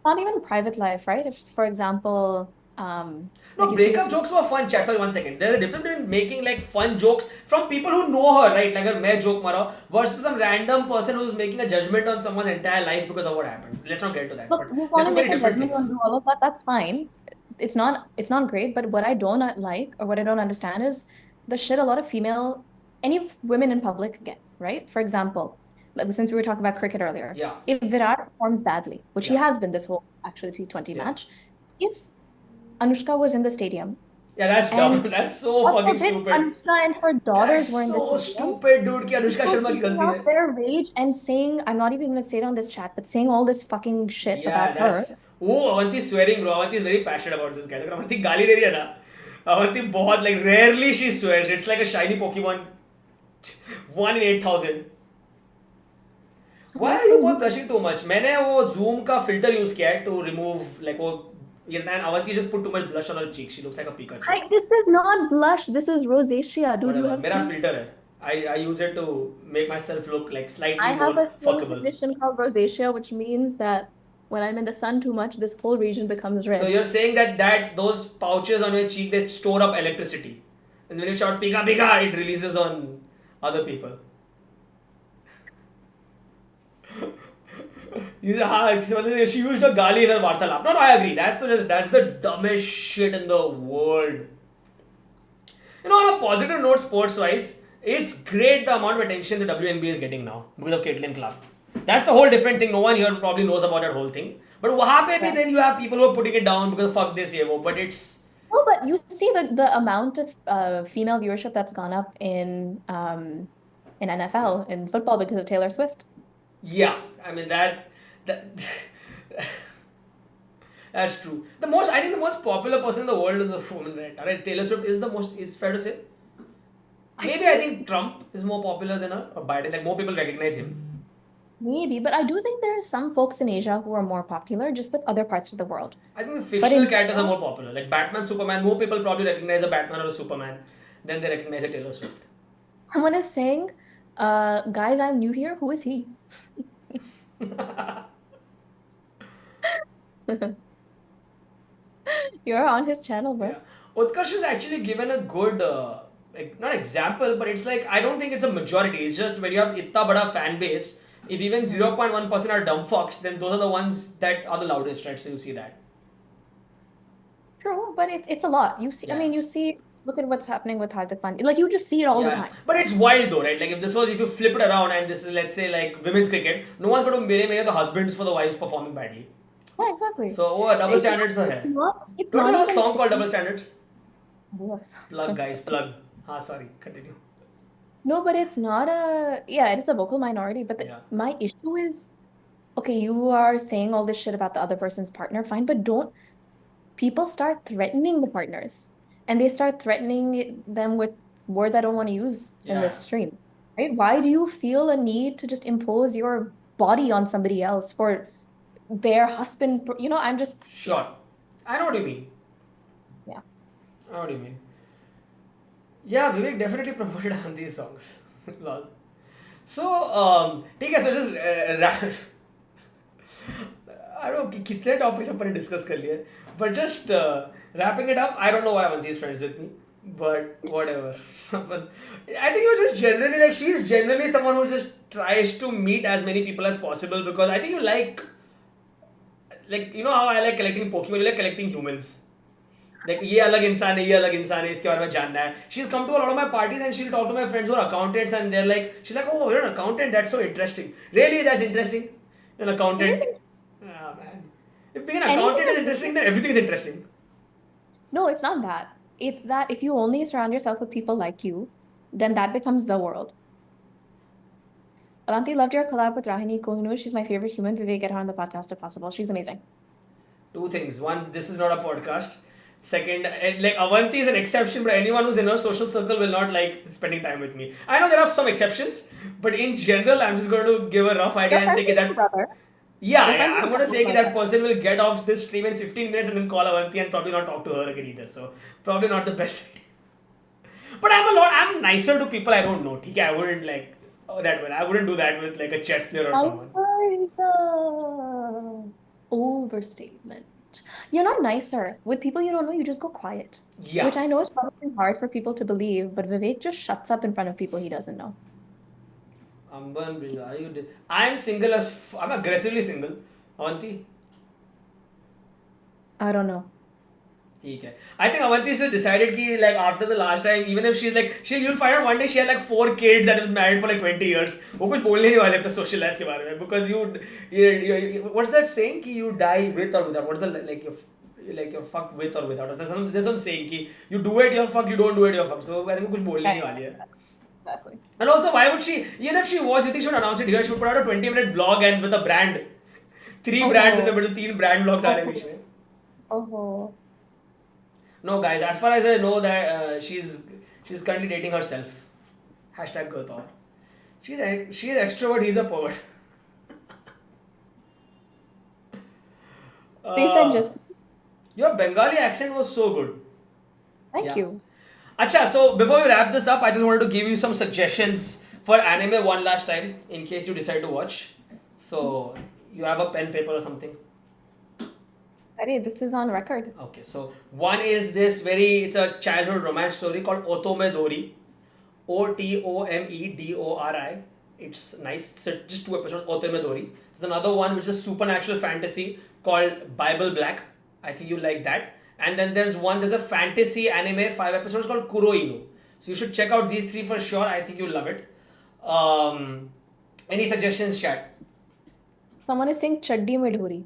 S2: Not even private life, right? If, for example,
S1: No,
S2: like you see
S1: breakup
S2: this-
S1: jokes were fun. Chat, sorry, 1 second. There's a difference between making like fun jokes from people who know her, right? Like a मैं joke मारा versus some random person who's making a judgment on someone's entire life because of what happened. Let's not get into that.
S2: Look,
S1: But
S2: we
S1: they're
S2: want to
S1: two
S2: make
S1: very
S2: a
S1: different
S2: judgment and
S1: things.
S2: do all of that. That's fine. It's not great. But what I don't like or what I don't understand is the shit a lot of any women in public get, right? For example, like, since we were talking about cricket earlier,
S1: Yeah.
S2: if Virat performs badly, which he
S1: Yeah.
S2: has been this whole actually T20
S1: Yeah.
S2: match, if Anushka was in the stadium
S1: Yeah, that's dumb.
S2: and
S1: That's so
S2: God
S1: fucking
S2: forbid
S1: stupid.
S2: Anushka and her
S1: That's
S2: daughters were in the
S1: so
S2: stadium,
S1: stupid, dude. कि Anushka
S2: people
S1: Sharma की
S2: taking
S1: गलती
S2: out
S1: है.
S2: their rage and saying, I'm not even going to say it on this chat, but saying all this fucking shit
S1: Yeah,
S2: about her.
S1: that's. Oh, Avanti is swearing, bro. Avanti is very passionate about this guy. अगर Avanti गाली दे रही है ना, Avanti बहुत like rarely she swears. It's like a shiny Pokemon. 1 in 8,000. Why
S2: Someone
S1: are you
S2: so
S1: both blushing too much? मैंने वो Zoom का filter use किया है to remove like वो. And Avanti just put too much blush on her cheek. She looks like a Pikachu.
S2: This is not blush. This is rosacea, dude. You
S1: Whatever.
S2: have
S1: मेरा
S2: seen.
S1: filter है. I use it to make myself look like
S2: I
S1: slightly more
S2: have a skin
S1: fuckable.
S2: condition called rosacea, which means that when I'm in the sun too much, this whole region becomes red.
S1: So you're saying that those pouches on your cheek, they store up electricity, and when you shout "pika pika," it releases on other people. She used a gali in her vartalap. No, I agree. That's the dumbest shit in the world. You know, on a positive note, sports-wise, it's great the amount of attention the WNBA is getting now because of Caitlin Clark. That's a whole different thing. No one here probably knows about that whole thing. But वहाँ पे भी then you have people who are putting it down because fuck this, ये वो. But it's
S2: Oh, but you see the amount of female viewership that's gone up in NFL, in football because of Taylor Swift.
S1: yeah. I mean that that's true. I think the most popular person in the world is a woman, right? Alright, Taylor Swift is the most. Is fair to say. Maybe I think Trump is more popular than her or Biden. Like more people recognize him.
S2: Maybe, but I do think there are some folks in Asia who are more popular just with other parts of the world.
S1: I think the fictional characters are more popular. Like Batman, Superman. More people probably recognize a Batman or a Superman than they recognize a Taylor Swift.
S2: Someone is saying, guys, I'm new here. Who is he? You're on his channel, bro.
S1: Yeah. Utkarsh is actually given a good, not example, but it's like, I don't think it's a majority. It's just when you have itta bada fan base, if even 0.1% are dumb fucks, then those are the ones that are the loudest, right? So you see that.
S2: True, but it's a lot. You see, I
S1: Yeah.
S2: mean, you see, look at what's happening with Hardik Pandya. Like, you just see it all the time.
S1: But it's wild though, right? Like if you flip it around and this is, let's say, like women's cricket, no one's going to mere the husbands for the wives performing badly.
S2: Yeah, exactly.
S1: So double standards are here.
S2: It's
S1: Don't
S2: not
S1: you have a
S2: even
S1: song called Double Standards?
S2: Yes.
S1: Plug, guys, plug. Sorry, continue.
S2: No, but it's not it's a vocal minority. But my issue is, okay, you are saying all this shit about the other person's partner, fine, but don't people start threatening the partners and they start threatening them with words I don't want to use in this stream, right? Why do you feel a need to just impose your body on somebody else for their husband? I'm just
S1: Sure. I know what you mean.
S2: Yeah.
S1: I know what you mean. Yeah, Vivek definitely promoted on these songs. Lol. So, ठीक है, so just I don't know कितने topics अपन ने discuss कर लिए, but just wrapping it up. I don't know why Avanti is friends with me, but whatever. But I think you're just generally like she's generally someone who just tries to meet as many people as possible because I think you like you know how I like collecting Pokemon, you like collecting humans. Like ये अलग इंसान है इसके बारे में जानना है. She's come to a lot of my parties and she'll talk to my friends who are accountants and they're like, she's like, oh, you're an accountant, that's so interesting. Really, that's interesting? You're an accountant? Ah, man. If being an accountant is interesting, then everything is interesting.
S2: No, it's not that. It's that if you only surround yourself with people like you, then that becomes the world. Avanti, loved your collab with Rahini Kohinoor. She's my favorite human. Vivek, get her on the podcast if possible. She's amazing.
S1: Two things. One, this is not a podcast. Second, like Avanti is an exception, but anyone who's in her social circle will not like spending time with me. I know there are some exceptions, but in general, I'm just going to give a rough idea and say that.
S2: Brother.
S1: Yeah, I'm going to say that person will get off this stream in 15 minutes and then call Avanti and probably not talk to her again either. So probably not the best idea. But I'm nicer to people I don't know. Okay, I wouldn't like that way. I wouldn't do that with like a chess player or someone.
S2: Nicer. Overstatement. You're not nicer. With people you don't know, you just go quiet.
S1: Yeah.
S2: Which I know is probably hard for people to believe, but Vivek just shuts up in front of people he doesn't know.
S1: I'm single I'm aggressively single. Avanti?
S2: I don't know.
S1: ठीक है. I think Avanti just decided कि like after the last time, even if she's like, you'll find out one day she had like 4 kids that was married for like 20 years. वो कुछ बोलने नहीं वाले अपने social life के बारे में, because what's that saying कि you die with or without? What's the like you're fucked with or without? There's some saying कि you do it you're fucked, you don't do it you're fucked. So I think वो कुछ बोलने नहीं वाली है.
S2: Exactly.
S1: And also, why would she? Even if she was, you think she would announce it here? She would put out a 20-minute vlog and with a brand, 3 brands in the middle, 3 brand vlogs आ रहे हैं बीच में.
S2: Oh.
S1: No, guys. As far as I know, that she's currently dating herself. Hashtag girl power. She's extrovert. He's a pervert.
S2: They said just.
S1: Your Bengali accent was so good.
S2: Thank you.
S1: Acha, so before we wrap this up, I just wanted to give you some suggestions for anime one last time in case you decide to watch. So you have a pen, paper, or something.
S2: Ready? This is on record.
S1: Okay, so one is this it's a childhood romance story called Otome Dori. Otomedori. It's nice. It's just 2 episodes, Otome Dori. There's another one which is supernatural fantasy called Bible Black. I think you like that. And then there's a fantasy anime, 5 episodes called Kuroinu. So you should check out these 3 for sure. I think you'll love it. Any suggestions, chat?
S2: Someone is saying Chaddi Mein Dhori.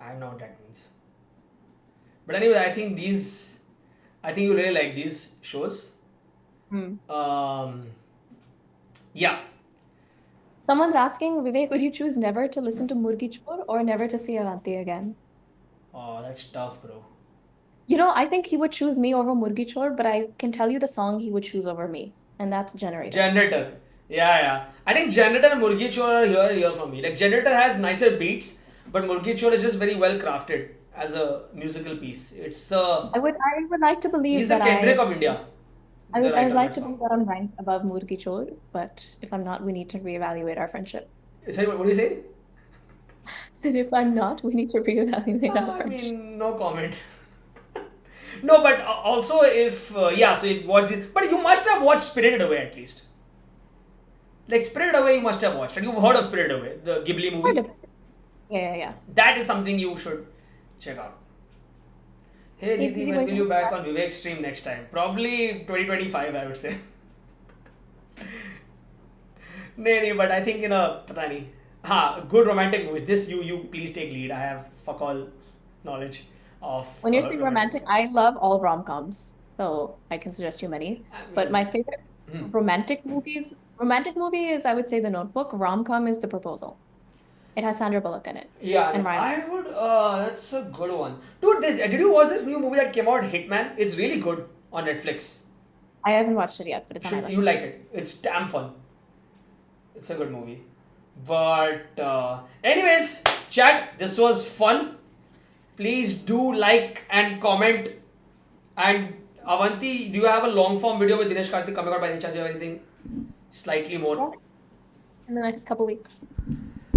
S1: I don't know what that means. But anyway, I think you really like these shows. Yeah.
S2: Someone's asking, Vivek, would you choose never to listen to Murgi Chor or never to see Avanti again?
S1: Oh, that's tough, bro.
S2: You know, I think he would choose me over Murgi Chor, but I can tell you the song he would choose over me, and that's Generator.
S1: Generator. Yeah. I think Generator and Murgi Chor are here for me. Like, Generator has nicer beats, but Murgi Chor is just very well crafted as a musical piece. It's
S2: I would like to believe
S1: he's the Kendrick of India.
S2: I would like to believe that I'm ranked above Murgi Chor, but if I'm not, we need to reevaluate our friendship.
S1: Sorry, what do you say?
S2: So if I'm not, we need to reevaluate our friendship.
S1: I mean, no comment. No, but also if so if you watch this, but you must have watched Spirited Away at least. Like Spirited Away, you must have watched, and you've heard of Spirited Away, the Ghibli movie.
S2: Yeah.
S1: That is something you should check out. Hey Nidhi, when will you back on Vivek stream next time? Probably 2025, I would say. No, but I think pata nahi. Good romantic movies. This you please take lead. I have fuck all knowledge of.
S2: When you're saying romantic, I love all rom-coms, so I can suggest you many. But my favorite romantic movie is, I would say, The Notebook. Rom-com is The Proposal. It has Sandra Bullock in it.
S1: Yeah,
S2: and Ryan.
S1: I would. That's a good one, dude. Did you watch this new movie that came out, Hitman? It's really good on Netflix.
S2: I haven't watched it yet, but it's on my list.
S1: You like it? It's damn fun. It's a good movie. But anyways, chat. This was fun. Please do like and comment. And Avanti, do you have a long form video with Dinesh Karthik coming out by any chance? Do you have anything slightly more?
S2: In the next couple weeks.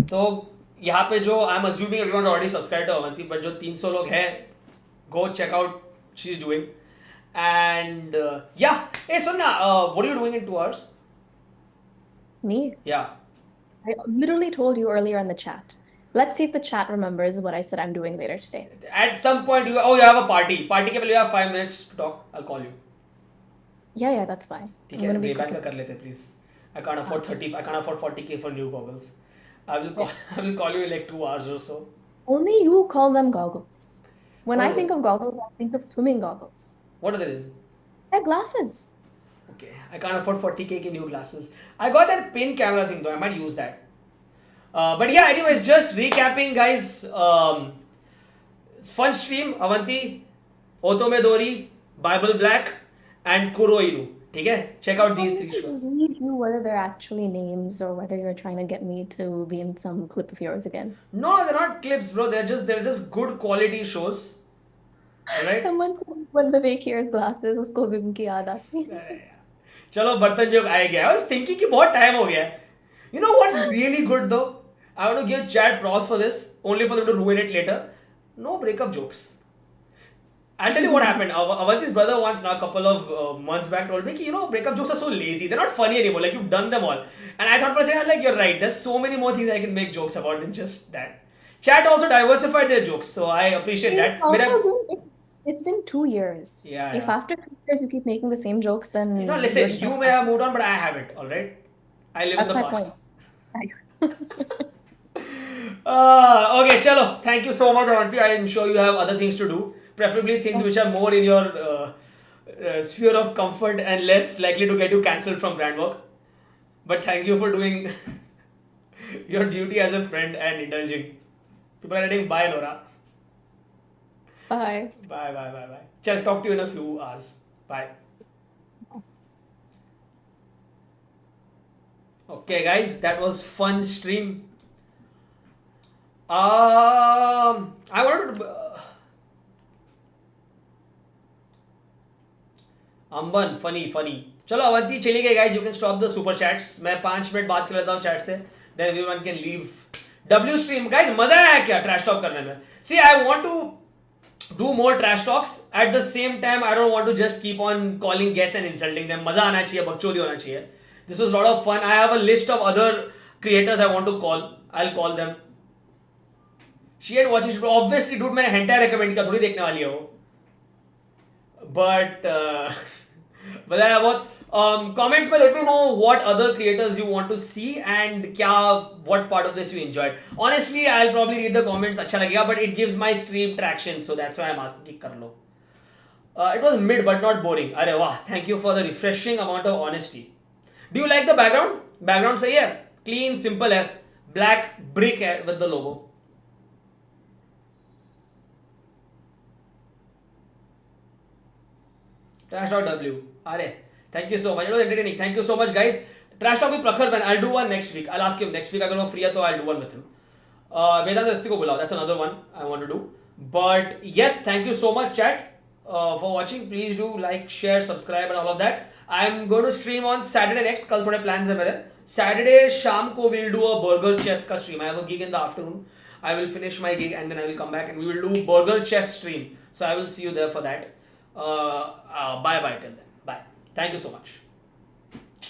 S1: तो यहाँ पे जो I'm assuming everyone's already subscribed to Avanti, but जो 300 लोग हैं, go check out she's doing. And yeah, hey Sunna, what are you doing in 2 hours?
S2: Me?
S1: Yeah.
S2: I literally told you earlier in the chat. Let's see if the chat remembers what I said I'm doing later today.
S1: At some point, you have a party. Party के पहले you have 5 minutes to talk. I'll call you.
S2: Yeah, that's fine.
S1: ठीक है, payback का कर लेते please. I can't afford 40k for new goggles. I will call you in like 2 hours or so.
S2: Only you call them goggles. When I think of goggles, I think of swimming goggles.
S1: What are they?
S2: They're glasses.
S1: Okay, I can't afford 40k के new glasses. I got that pin camera thing though. I might use that. But yeah, anyways, just recapping, guys. Fun stream. Avanti, Otome Dori, Bible Black, and Kuroinu. Okay? Check out these 3 shows.
S2: I read you whether they're actually names or whether you're trying to get me to be in some clip of yours again.
S1: No, they're not clips, bro. They're just good quality shows. Alright?
S2: Someone said when Vivek hears glasses, usko भी उनकी याद आती है.
S1: चलो बर्तन joke आ गया. I was thinking कि बहुत time हो गया. You know what's really good though? I want to give chat props for this, only for them to ruin it later. No breakup jokes. I'll tell you what happened. Avanti's brother once, a couple of months back, told me, breakup jokes are so lazy. They're not funny anymore. Like, you've done them all. And I thought for a second, like, you're right. There's so many more things I can make jokes about than just that. Chat also diversified their jokes, so I appreciate that.
S2: It's been 2 years.
S1: Yeah,
S2: If
S1: yeah.
S2: after 2 years you keep making the same jokes, then
S1: You know,
S2: you're
S1: listen,
S2: just
S1: you
S2: not
S1: may have moved on, but I haven't, alright? I live in
S2: That's
S1: the
S2: my
S1: past.
S2: point.
S1: Okay, chalo. Thank you so much, Avanti. I am sure you have other things to do. Preferably things which are more in your sphere of comfort and less likely to get you cancelled from brand work. But thank you for doing your duty as a friend and indulging. People are writing bye, Nora.
S2: Bye.
S1: Bye, bye, bye, bye. Chal, talk to you in a few hours. Bye. Okay, guys, that was fun stream. I wanted to. अम्बन funny funny चलो अवंती चली गई guys you can stop the super chats मैं 5 minute बात कर लेता हूँ chat से then everyone can leave W stream guys मजा आया क्या ट्रैश टॉक करने में see I want to do more trash talks at the same time I don't want to just keep on calling guests and insulting them मजा आना चाहिए बकचोदी होना चाहिए this was a lot of fun I have a list of other creators I want to call I'll call them she had watched it obviously dude मैंने hentai recommend किया थोड़ी देखने वाली है वो but बताया बहुत comments में let me know what other creators you want to see and क्या what part of this you enjoyed honestly I'll probably read the comments अच्छा लगेगा but it gives my stream traction so that's why I'm asking कि कर लो it was mid but not boring अरे वाह thank you for the refreshing amount of honesty do you like the background सही है clean simple है black brick है with the logo Trash.w. Are. Thank you so much. It was entertaining. Thank you so much, guys. Trash talk with Prakhar man. I'll do one next week. I'll ask him next week. अगर वो free है तो I'll do one with him. वेदांत रस्ती को बुलाओ. That's another one I want to do. But yes, thank you so much, chat, for watching. Please do like, share, subscribe, and all of that. I'm going to stream on Saturday next. कल थोड़े plans है मेरे. Saturday शाम को we'll do a burger chess का stream. I have a gig in the afternoon. I will finish my gig and then I will come back and we will do burger chess stream. So I will see you there for that. Bye bye till then. Bye. Thank you so much.